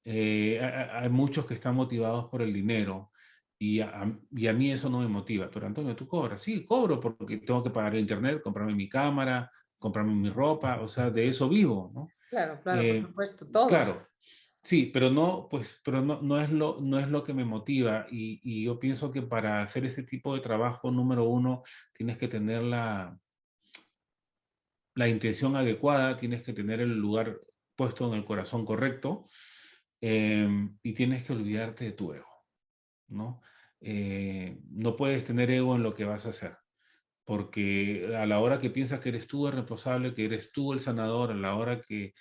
Hay muchos que están motivados por el dinero y a mí eso no me motiva. Pero Antonio, ¿tú cobras? Sí, cobro porque tengo que pagar el internet, comprarme mi cámara, comprarme mi ropa, o sea, de eso vivo, ¿no? Claro, claro, por Eh, supuesto, todos. claro, sí, pero no, pues, pero no es lo que me motiva y yo pienso que para hacer ese tipo de trabajo, número uno, tienes que tener la intención adecuada, tienes que tener el lugar puesto en el corazón correcto, y tienes que olvidarte de tu ego, ¿no? No puedes tener ego en lo que vas a hacer, porque a la hora que piensas que eres tú el responsable, que eres tú el sanador, a la hora que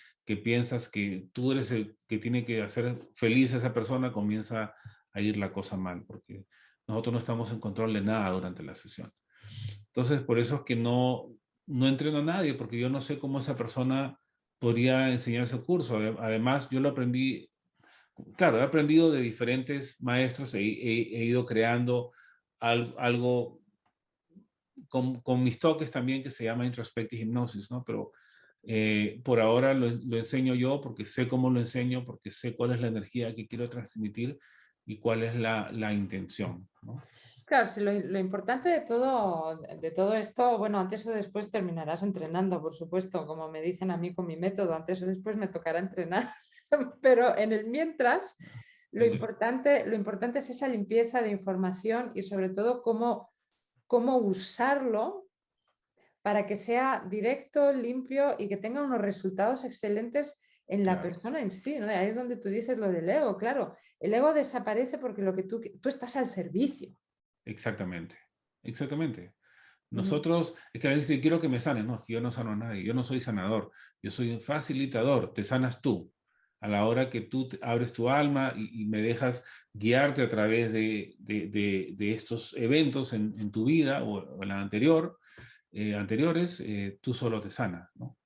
piensas que tú eres el que tiene que hacer feliz a esa persona, comienza a ir la cosa mal, porque nosotros no estamos en control de nada durante la sesión. Entonces, por eso es que no entreno a nadie, porque yo no sé cómo esa persona podría enseñar ese curso. Además, yo lo aprendí, claro, he aprendido de diferentes maestros, he ido creando algo con mis toques también, que se llama Introspective Hypnosis, ¿no? Pero por ahora lo enseño yo porque sé cómo lo enseño, porque sé cuál es la energía que quiero transmitir y cuál es la intención, ¿no? Claro, sí, lo importante de todo esto, bueno, antes o después terminarás entrenando, por supuesto, como me dicen a mí con mi método, antes o después me tocará entrenar, pero en el mientras, lo importante es esa limpieza de información y sobre todo cómo usarlo para que sea directo, limpio y que tenga unos resultados excelentes en la Claro, persona en sí, ¿no? Y ahí es donde tú dices lo del ego, claro, el ego desaparece porque lo que tú estás al servicio. exactamente, exactamente. Ujú. Nosotros, es que a veces dicen, quiero que me sanen. No, es que yo no sano a nadie, yo no soy sanador, yo soy un facilitador, te sanas tú. A la hora que tú abres tu alma y me dejas guiarte a través de estos eventos en tu vida o en la anteriores, tú solo te sanas, ¿no?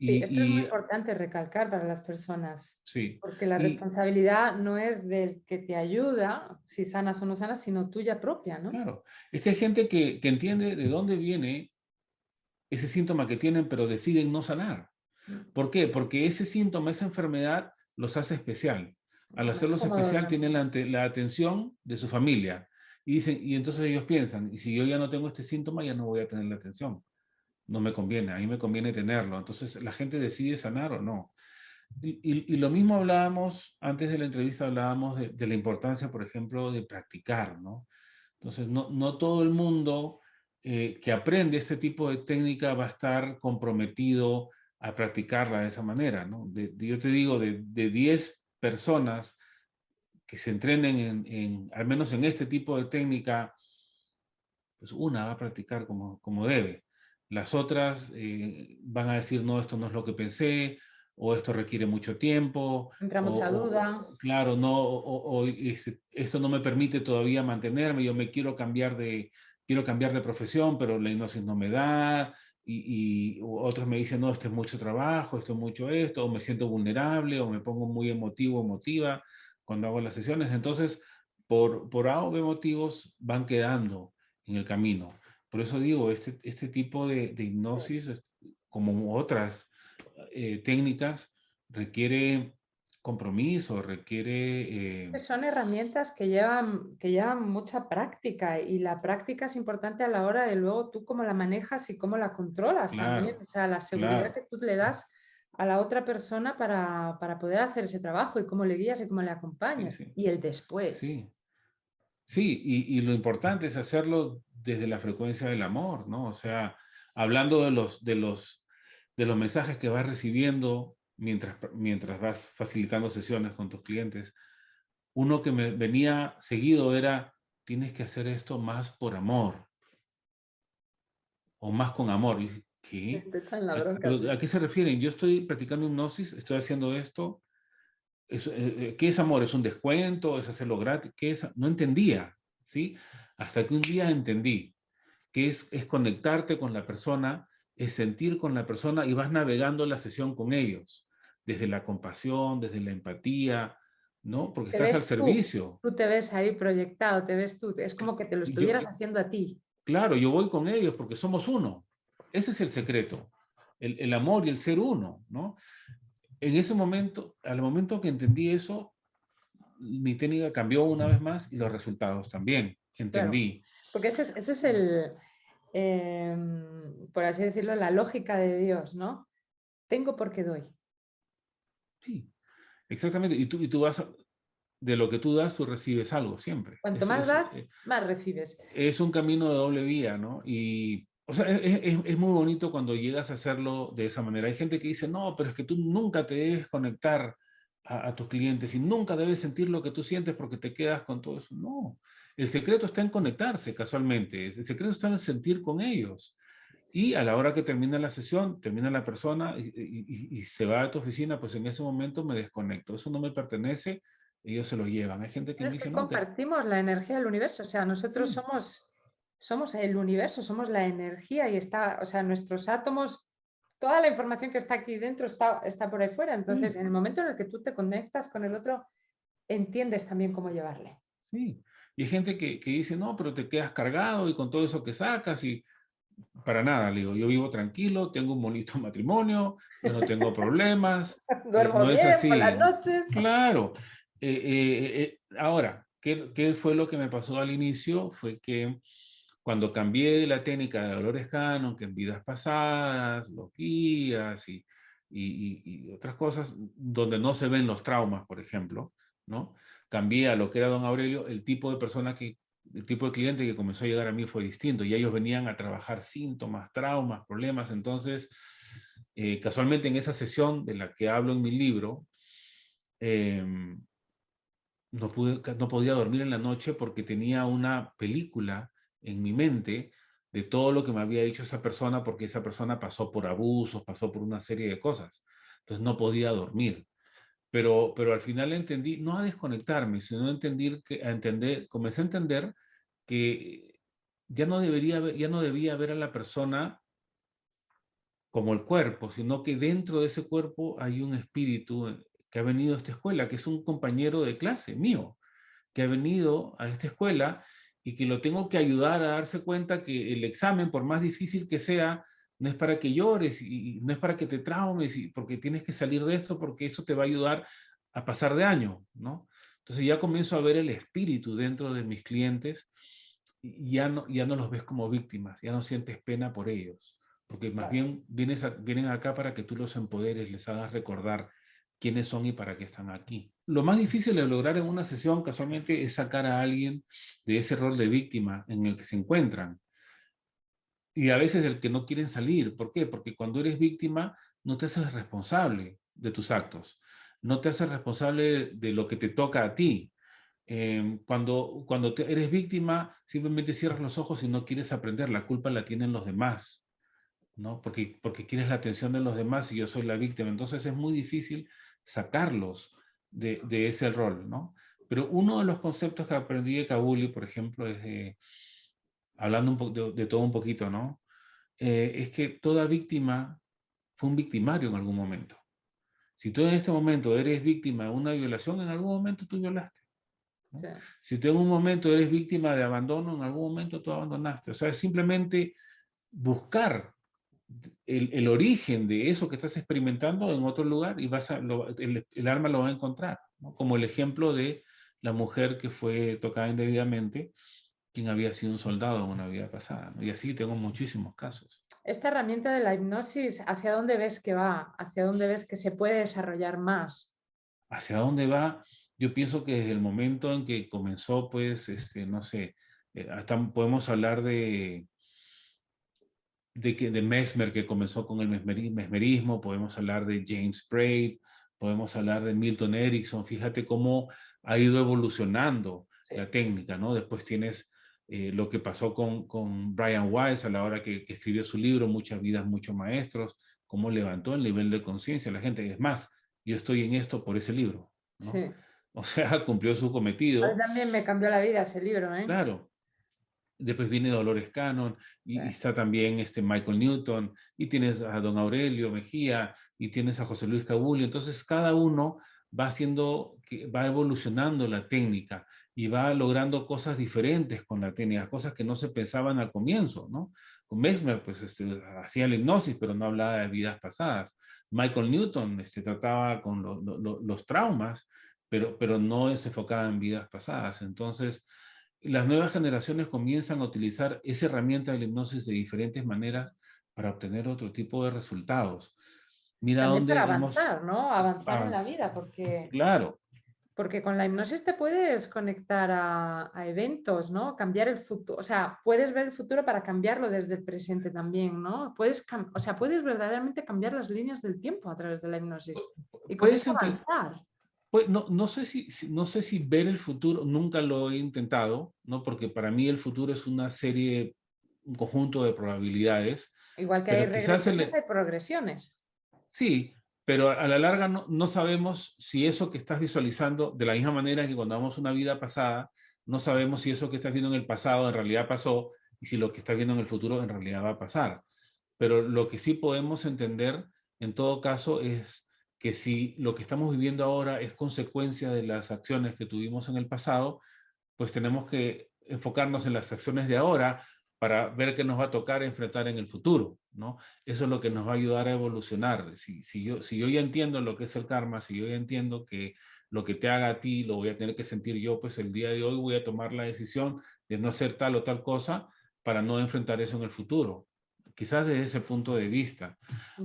Sí, esto es muy Y, y importante recalcar para las personas, sí, porque la y responsabilidad no es del que te ayuda, si sanas o no sanas, sino tuya propia, ¿no? claro, es que hay gente que entiende de dónde viene ese síntoma que tienen, pero deciden no sanar. ¿Por qué? Porque ese síntoma, esa enfermedad, los hace especial. Al Más hacerlos cómodo especial, también. tienen la atención de su familia. Y dicen, y entonces ellos piensan, y si yo ya no tengo este síntoma, ya no voy a tener la atención. No me conviene, a mí me conviene tenerlo. Entonces la gente decide sanar o no. Y lo mismo hablábamos, antes de la entrevista hablábamos de la importancia, por ejemplo, de practicar, ¿no? Entonces, no todo el mundo que aprende este tipo de técnica va a estar comprometido a practicarla de esa manera, ¿no? Yo te digo, de 10 personas que se entrenen al menos en este tipo de técnica, pues una va a practicar como debe. Las otras van a decir, no, esto no es lo que pensé, o esto requiere mucho tiempo, Entra mucha duda. claro, no, esto no me permite todavía mantenerme, yo quiero cambiar de profesión, pero la hipnosis no me da, y otros me dicen, no, esto es mucho trabajo, esto es mucho esto, o me siento vulnerable, o me pongo muy emotivo, emotiva cuando hago las sesiones. Entonces, por A o B motivos van quedando en el camino. Por eso digo, este tipo de hipnosis, como otras técnicas, requiere compromiso, requiere... Son herramientas que llevan mucha práctica y la práctica es importante a la hora de luego tú cómo la manejas y cómo la controlas también. claro, O sea, la seguridad claro. que tú le das a la otra persona para poder hacer ese trabajo y cómo le guías y cómo le Sí, acompañas. sí, Y el después. sí. Sí, y lo importante es hacerlo desde la frecuencia del amor, ¿no? O sea, hablando de los mensajes que vas recibiendo mientras vas facilitando sesiones con tus clientes, uno que me venía seguido era, tienes que hacer esto más por amor o más con amor. Y dije, ¿qué? Te echan la bronca, ¿Pero sí. a qué se refieren? Yo estoy practicando hipnosis, estoy haciendo esto. ¿Qué es amor? ¿Es un descuento? ¿Es hacerlo gratis? ¿Qué es? No entendía, ¿sí? Hasta que un día entendí que es conectarte con la persona, es sentir con la persona y vas navegando la sesión con ellos, desde la compasión, desde la empatía, ¿no? Porque Te estás al ves servicio. tú te ves ahí proyectado, te ves tú. Es como que te lo Y yo, estuvieras haciendo a ti. claro, yo voy con ellos porque somos uno. Ese es el secreto, el amor y el ser uno, ¿no? En ese momento, al momento que entendí eso, mi técnica cambió una vez más y los resultados también. Claro. Entendí. Porque ese es el, por así decirlo, la lógica de Dios, ¿no? Tengo porque doy. Sí, exactamente. Y tú de lo que tú das, tú recibes algo siempre. Cuanto más das, más recibes. Es un camino de doble vía, ¿no? Y o sea, es muy bonito cuando llegas a hacerlo de esa manera. Hay gente que dice, no, pero es que tú nunca te debes conectar a tus clientes y nunca debes sentir lo que tú sientes porque te quedas con todo eso. No, el secreto está en conectarse casualmente, el secreto está en sentir con ellos. Y a la hora que termina la sesión, termina la persona y se va a tu oficina, pues en ese momento me desconecto. Eso no me pertenece, ellos se lo llevan. Hay gente que No, me es que dice, no, que compartimos la energía del universo, o sea, nosotros sí, somos el universo, somos la energía y está, o sea, nuestros átomos, toda la información que está aquí dentro está por ahí fuera. Entonces, sí, en el momento en el que tú te conectas con el otro, entiendes también cómo llevarle. sí. Y hay gente que dice, no, pero te quedas cargado y con todo eso que sacas y para nada, le digo, yo vivo tranquilo, tengo un bonito matrimonio, yo no tengo problemas, Duermo no es bien por las así. noches. Claro. Ahora, ¿qué fue lo que me pasó al inicio? Fue que cuando cambié la técnica de Dolores Cannon, que en vidas pasadas, los guías y otras cosas, donde no se ven los traumas, por ejemplo, ¿no? Cambié a lo que era Don Aurelio, el tipo de cliente que comenzó a llegar a mí fue distinto y ellos venían a trabajar síntomas, traumas, problemas. Entonces, casualmente en esa sesión de la que hablo en mi libro, eh, no podía dormir en la noche porque tenía una película en mi mente de todo lo que me había dicho esa persona, porque esa persona pasó por abusos, pasó por una serie de cosas. Entonces no podía dormir. Pero al final entendí, no a desconectarme, sino comencé a entender que ya no debía ver a la persona como el cuerpo, sino que dentro de ese cuerpo hay un espíritu que ha venido a esta escuela, que es un compañero de clase mío, que ha venido a esta escuela y que lo tengo que ayudar a darse cuenta que el examen, por más difícil que sea, no es para que llores y no es para que te traumes, porque tienes que salir de esto, porque eso te va a ayudar a pasar de año, ¿no? Entonces ya comienzo a ver el espíritu dentro de mis clientes y ya no los ves como víctimas, ya no sientes pena por ellos, porque más Claro. bien vienen acá para que tú los empoderes, les hagas recordar quiénes son y para qué están aquí. Lo más difícil de lograr en una sesión casualmente es sacar a alguien de ese rol de víctima en el que se encuentran. Y a veces del que no quieren salir. ¿Por qué? Porque cuando eres víctima no te haces responsable de tus actos, no te haces responsable de lo que te toca a ti. Cuando eres víctima, simplemente cierras los ojos y no quieres aprender. La culpa la tienen los demás, ¿no? Porque quieres la atención de los demás y yo soy la víctima. Entonces es muy difícil sacarlos de ese rol, ¿no? Pero uno de los conceptos que aprendí de Kabuli, por ejemplo, hablando de todo un poquito, ¿no? Es que toda víctima fue un victimario en algún momento. Si tú en este momento eres víctima de una violación, en algún momento tú violaste, ¿no? Sí. Si tú en un momento eres víctima de abandono, en algún momento tú abandonaste. O sea, es simplemente buscar el origen de eso que estás experimentando en otro lugar y el alma lo va a encontrar, ¿no? Como el ejemplo de la mujer que fue tocada indebidamente, quien había sido un soldado en una vida pasada, ¿no? Y así tengo muchísimos casos. Esta herramienta de la hipnosis, ¿hacia dónde ves que va? ¿Hacia dónde ves que se puede desarrollar más? ¿Hacia dónde va? Yo pienso que desde el momento en que comenzó, pues, no sé, hasta podemos hablar de Mesmer, que comenzó con el mesmerismo, podemos hablar de James Braid, podemos hablar de Milton Erickson. Fíjate cómo ha ido evolucionando Sí. la técnica, ¿no? Después tienes lo que pasó con Brian Weiss a la hora que escribió su libro, Muchas vidas, muchos maestros, cómo levantó el nivel de conciencia de la gente. Es más, yo estoy en esto por ese libro, ¿no? Sí. O sea, cumplió su A mí cometido, también me cambió la vida ese libro, ¿eh? claro. Después viene Dolores Cannon Sí. y está también Michael Newton y tienes a Don Aurelio Mejía y tienes a José Luis Cabulli. Entonces cada uno va evolucionando la técnica y va logrando cosas diferentes con la técnica, cosas que no se pensaban al comienzo, ¿no? Con Mesmer, pues hacía la hipnosis, pero no hablaba de vidas pasadas. Michael Newton trataba con los traumas, pero no se enfocaba en vidas pasadas. Entonces, las nuevas generaciones comienzan a utilizar esa herramienta de la hipnosis de diferentes maneras para obtener otro tipo de resultados. Mira También para dónde hemos avanzar, ¿no? Avanzar en la avanzado. vida, porque Claro, Porque con la hipnosis te puedes conectar a eventos, ¿no? Cambiar el futuro, o sea, puedes ver el futuro para cambiarlo desde el presente también, ¿no? O sea, puedes verdaderamente cambiar las líneas del tiempo a través de la hipnosis y con Puedes eso avanzar. pues no sé no sé si ver el futuro, nunca lo he intentado, ¿no? Porque para mí el futuro es una serie, un conjunto de probabilidades, Igual que hay pero quizás regresiones, hay progresiones. sí, pero a la larga no sabemos si eso que estás visualizando, de la misma manera que cuando vamos una vida pasada, no sabemos si eso que estás viendo en el pasado en realidad pasó y si lo que estás viendo en el futuro en realidad va a pasar. Pero lo que sí podemos entender en todo caso es que si lo que estamos viviendo ahora es consecuencia de las acciones que tuvimos en el pasado, pues tenemos que enfocarnos en las acciones de ahora para ver qué nos va a tocar enfrentar en el futuro, ¿no? Eso es lo que nos va a ayudar a evolucionar. Si yo ya entiendo lo que es el karma, si yo ya entiendo que lo que te haga a ti lo voy a tener que sentir yo, pues el día de hoy voy a tomar la decisión de no hacer tal o tal cosa para no enfrentar eso en el futuro. Quizás desde ese punto de vista.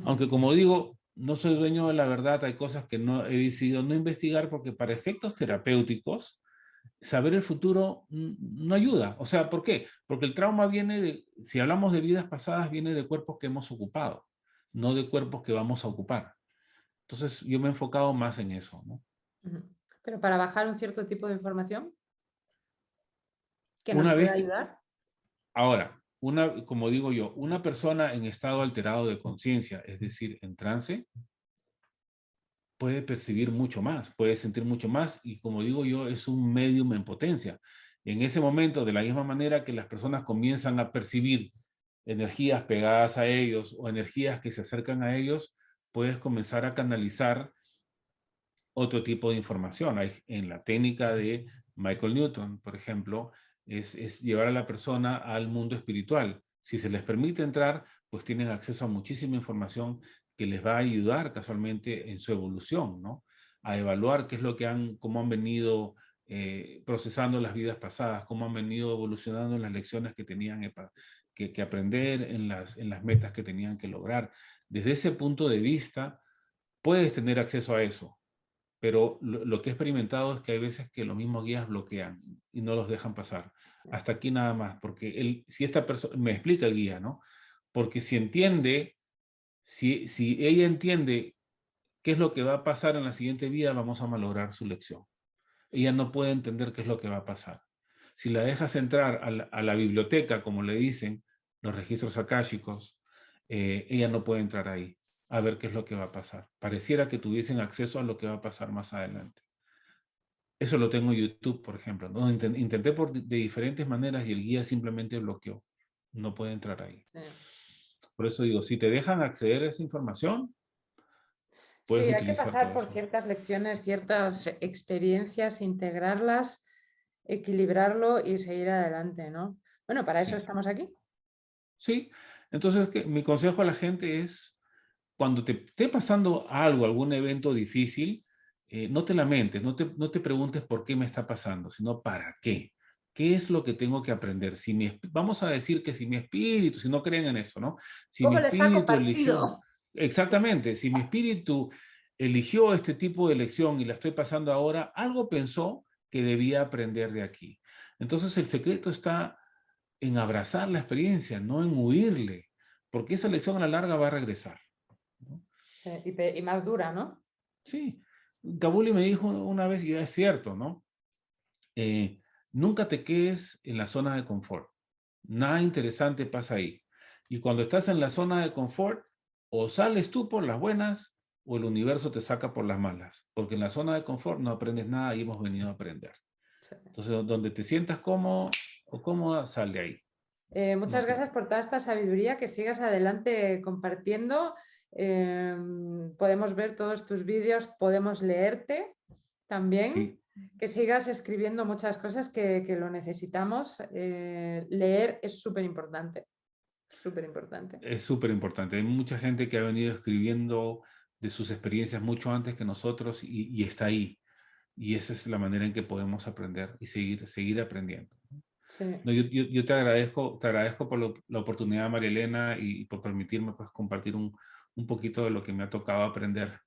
Aunque como digo, no soy dueño de la verdad, hay cosas que no he decidido no investigar porque para efectos terapéuticos, saber el futuro no ayuda. O sea, ¿por qué? Porque el trauma viene de, si hablamos de vidas pasadas, viene de cuerpos que hemos ocupado, no de cuerpos que vamos a ocupar. Entonces, yo me he enfocado más en eso, ¿no? Pero para bajar un cierto tipo de información que nos Una puede vez que, ayudar. ahora, como digo yo, una persona en estado alterado de conciencia, es decir, en trance, puede percibir mucho más, puede sentir mucho más y como digo yo, es un medium en potencia. En ese momento, de la misma manera que las personas comienzan a percibir energías pegadas a ellos o energías que se acercan a ellos, puedes comenzar a canalizar otro tipo de información. En la técnica de Michael Newton, por ejemplo, es llevar a la persona al mundo espiritual. Si se les permite entrar, pues tienen acceso a muchísima información que les va a ayudar casualmente en su evolución, ¿no? A evaluar qué es lo que cómo han venido procesando las vidas pasadas, cómo han venido evolucionando en las lecciones que tenían que aprender, en las metas que tenían que lograr. Desde ese punto de vista, puedes tener acceso a eso, pero lo que he experimentado es que hay veces que los mismos guías bloquean y no los dejan pasar. Hasta aquí nada más, porque si esta persona, me explica el guía, ¿no? Porque si entiende, si ella entiende qué es lo que va a pasar en la siguiente vida, vamos a malograr su lección. Ella no puede entender qué es lo que va a pasar. Si la dejas entrar a la biblioteca, como le dicen, los registros akáshicos, ella no puede entrar ahí a ver qué es lo que va a pasar. Pareciera que tuviesen acceso a lo que va a pasar más adelante. Eso lo tengo en YouTube, por ejemplo, ¿no? Intenté de diferentes maneras y el guía simplemente bloqueó. No puede entrar ahí. Sí. Por eso digo, si te dejan acceder a esa información, puedes Sí, hay que utilizar pasar todo por eso. ciertas lecciones, ciertas experiencias, integrarlas, equilibrarlo y seguir adelante, ¿no? Bueno, para eso Sí. estamos aquí. Sí. Entonces, mi consejo a la gente es, cuando te esté pasando algo, algún evento difícil, no te lamentes, no te preguntes por qué me está pasando, sino para qué. ¿Qué es lo que tengo que aprender? Vamos a decir que si mi espíritu, si no creen en esto, ¿no? Si mi ¿Cómo les saco espíritu partido? eligió, exactamente, si mi espíritu eligió este tipo de lección y la estoy pasando ahora, algo pensó que debía aprender de aquí. Entonces el secreto está en abrazar la experiencia, no en huirle, porque esa lección a la larga va a regresar, ¿no? Sí, y más dura, ¿no? Sí, Kabuli me dijo una vez, y es cierto, ¿no? Nunca te quedes en la zona de confort. Nada interesante pasa ahí. Y cuando estás en la zona de confort, o sales tú por las buenas, o el universo te saca por las malas. Porque en la zona de confort no aprendes nada y hemos venido a aprender. Sí. Entonces, donde te sientas cómodo o cómoda, sal de ahí. Muchas No te... gracias por toda esta sabiduría, que sigas adelante compartiendo. Podemos ver todos tus vídeos, podemos leerte también, Sí, que sigas escribiendo muchas cosas que lo necesitamos. Leer es súper importante, súper importante. es súper importante. Hay mucha gente que ha venido escribiendo de sus experiencias mucho antes que nosotros y está ahí. Y esa es la manera en que podemos aprender y seguir aprendiendo. Sí. No, yo te agradezco por la oportunidad, María Elena, y por permitirme pues, compartir un poquito de lo que me ha tocado aprender,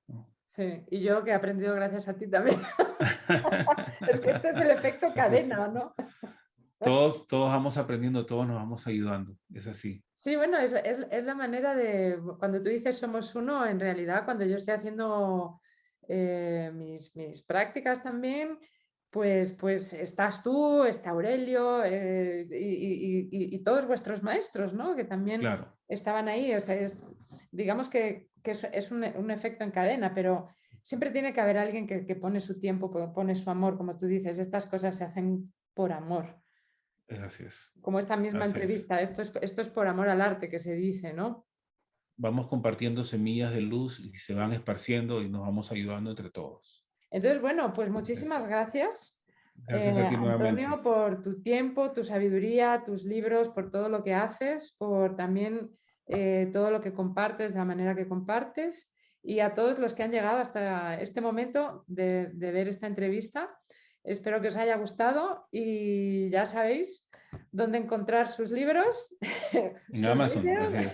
¿no? Sí, y yo que he aprendido gracias a ti también. Es que este es el efecto Es así. cadena, ¿no? Todos vamos aprendiendo, todos nos vamos ayudando. Es así. Sí, bueno, es la manera de, cuando tú dices somos uno, en realidad cuando yo estoy haciendo mis prácticas también, pues estás tú, está Aurelio y todos vuestros maestros, ¿no? Que también Claro, estaban ahí. O sea, digamos que es un efecto en cadena, pero siempre tiene que haber alguien que pone su tiempo, pone su amor, como tú dices, estas cosas se hacen por amor. es así es. Como esta misma Así es. entrevista, esto es por amor al arte que se dice, ¿no? Vamos compartiendo semillas de luz y se van esparciendo y nos vamos ayudando entre todos. Entonces, bueno, pues Así es. muchísimas gracias, Gracias a ti nuevamente. Antonio, por tu tiempo, tu sabiduría, tus libros, por todo lo que haces, por también todo lo que compartes, de la manera que compartes, y a todos los que han llegado hasta este momento de ver esta entrevista. Espero que os haya gustado y ya sabéis dónde encontrar sus libros, En sus Amazon, vídeos, así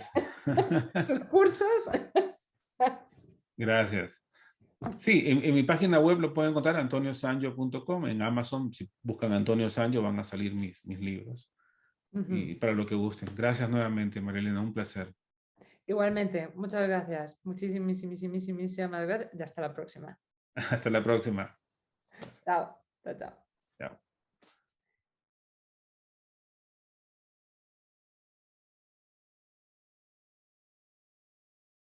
es. sus cursos. Gracias. Sí, en mi página web lo pueden encontrar antoniosanjo.com. En Amazon, si buscan Antonio Sanjo, van a salir mis libros. Y para lo que gusten. Gracias nuevamente, Marilena, un placer. Igualmente, muchas gracias. Muchísimas gracias y hasta la próxima. Hasta la próxima. Chao, chao, chao. Chao.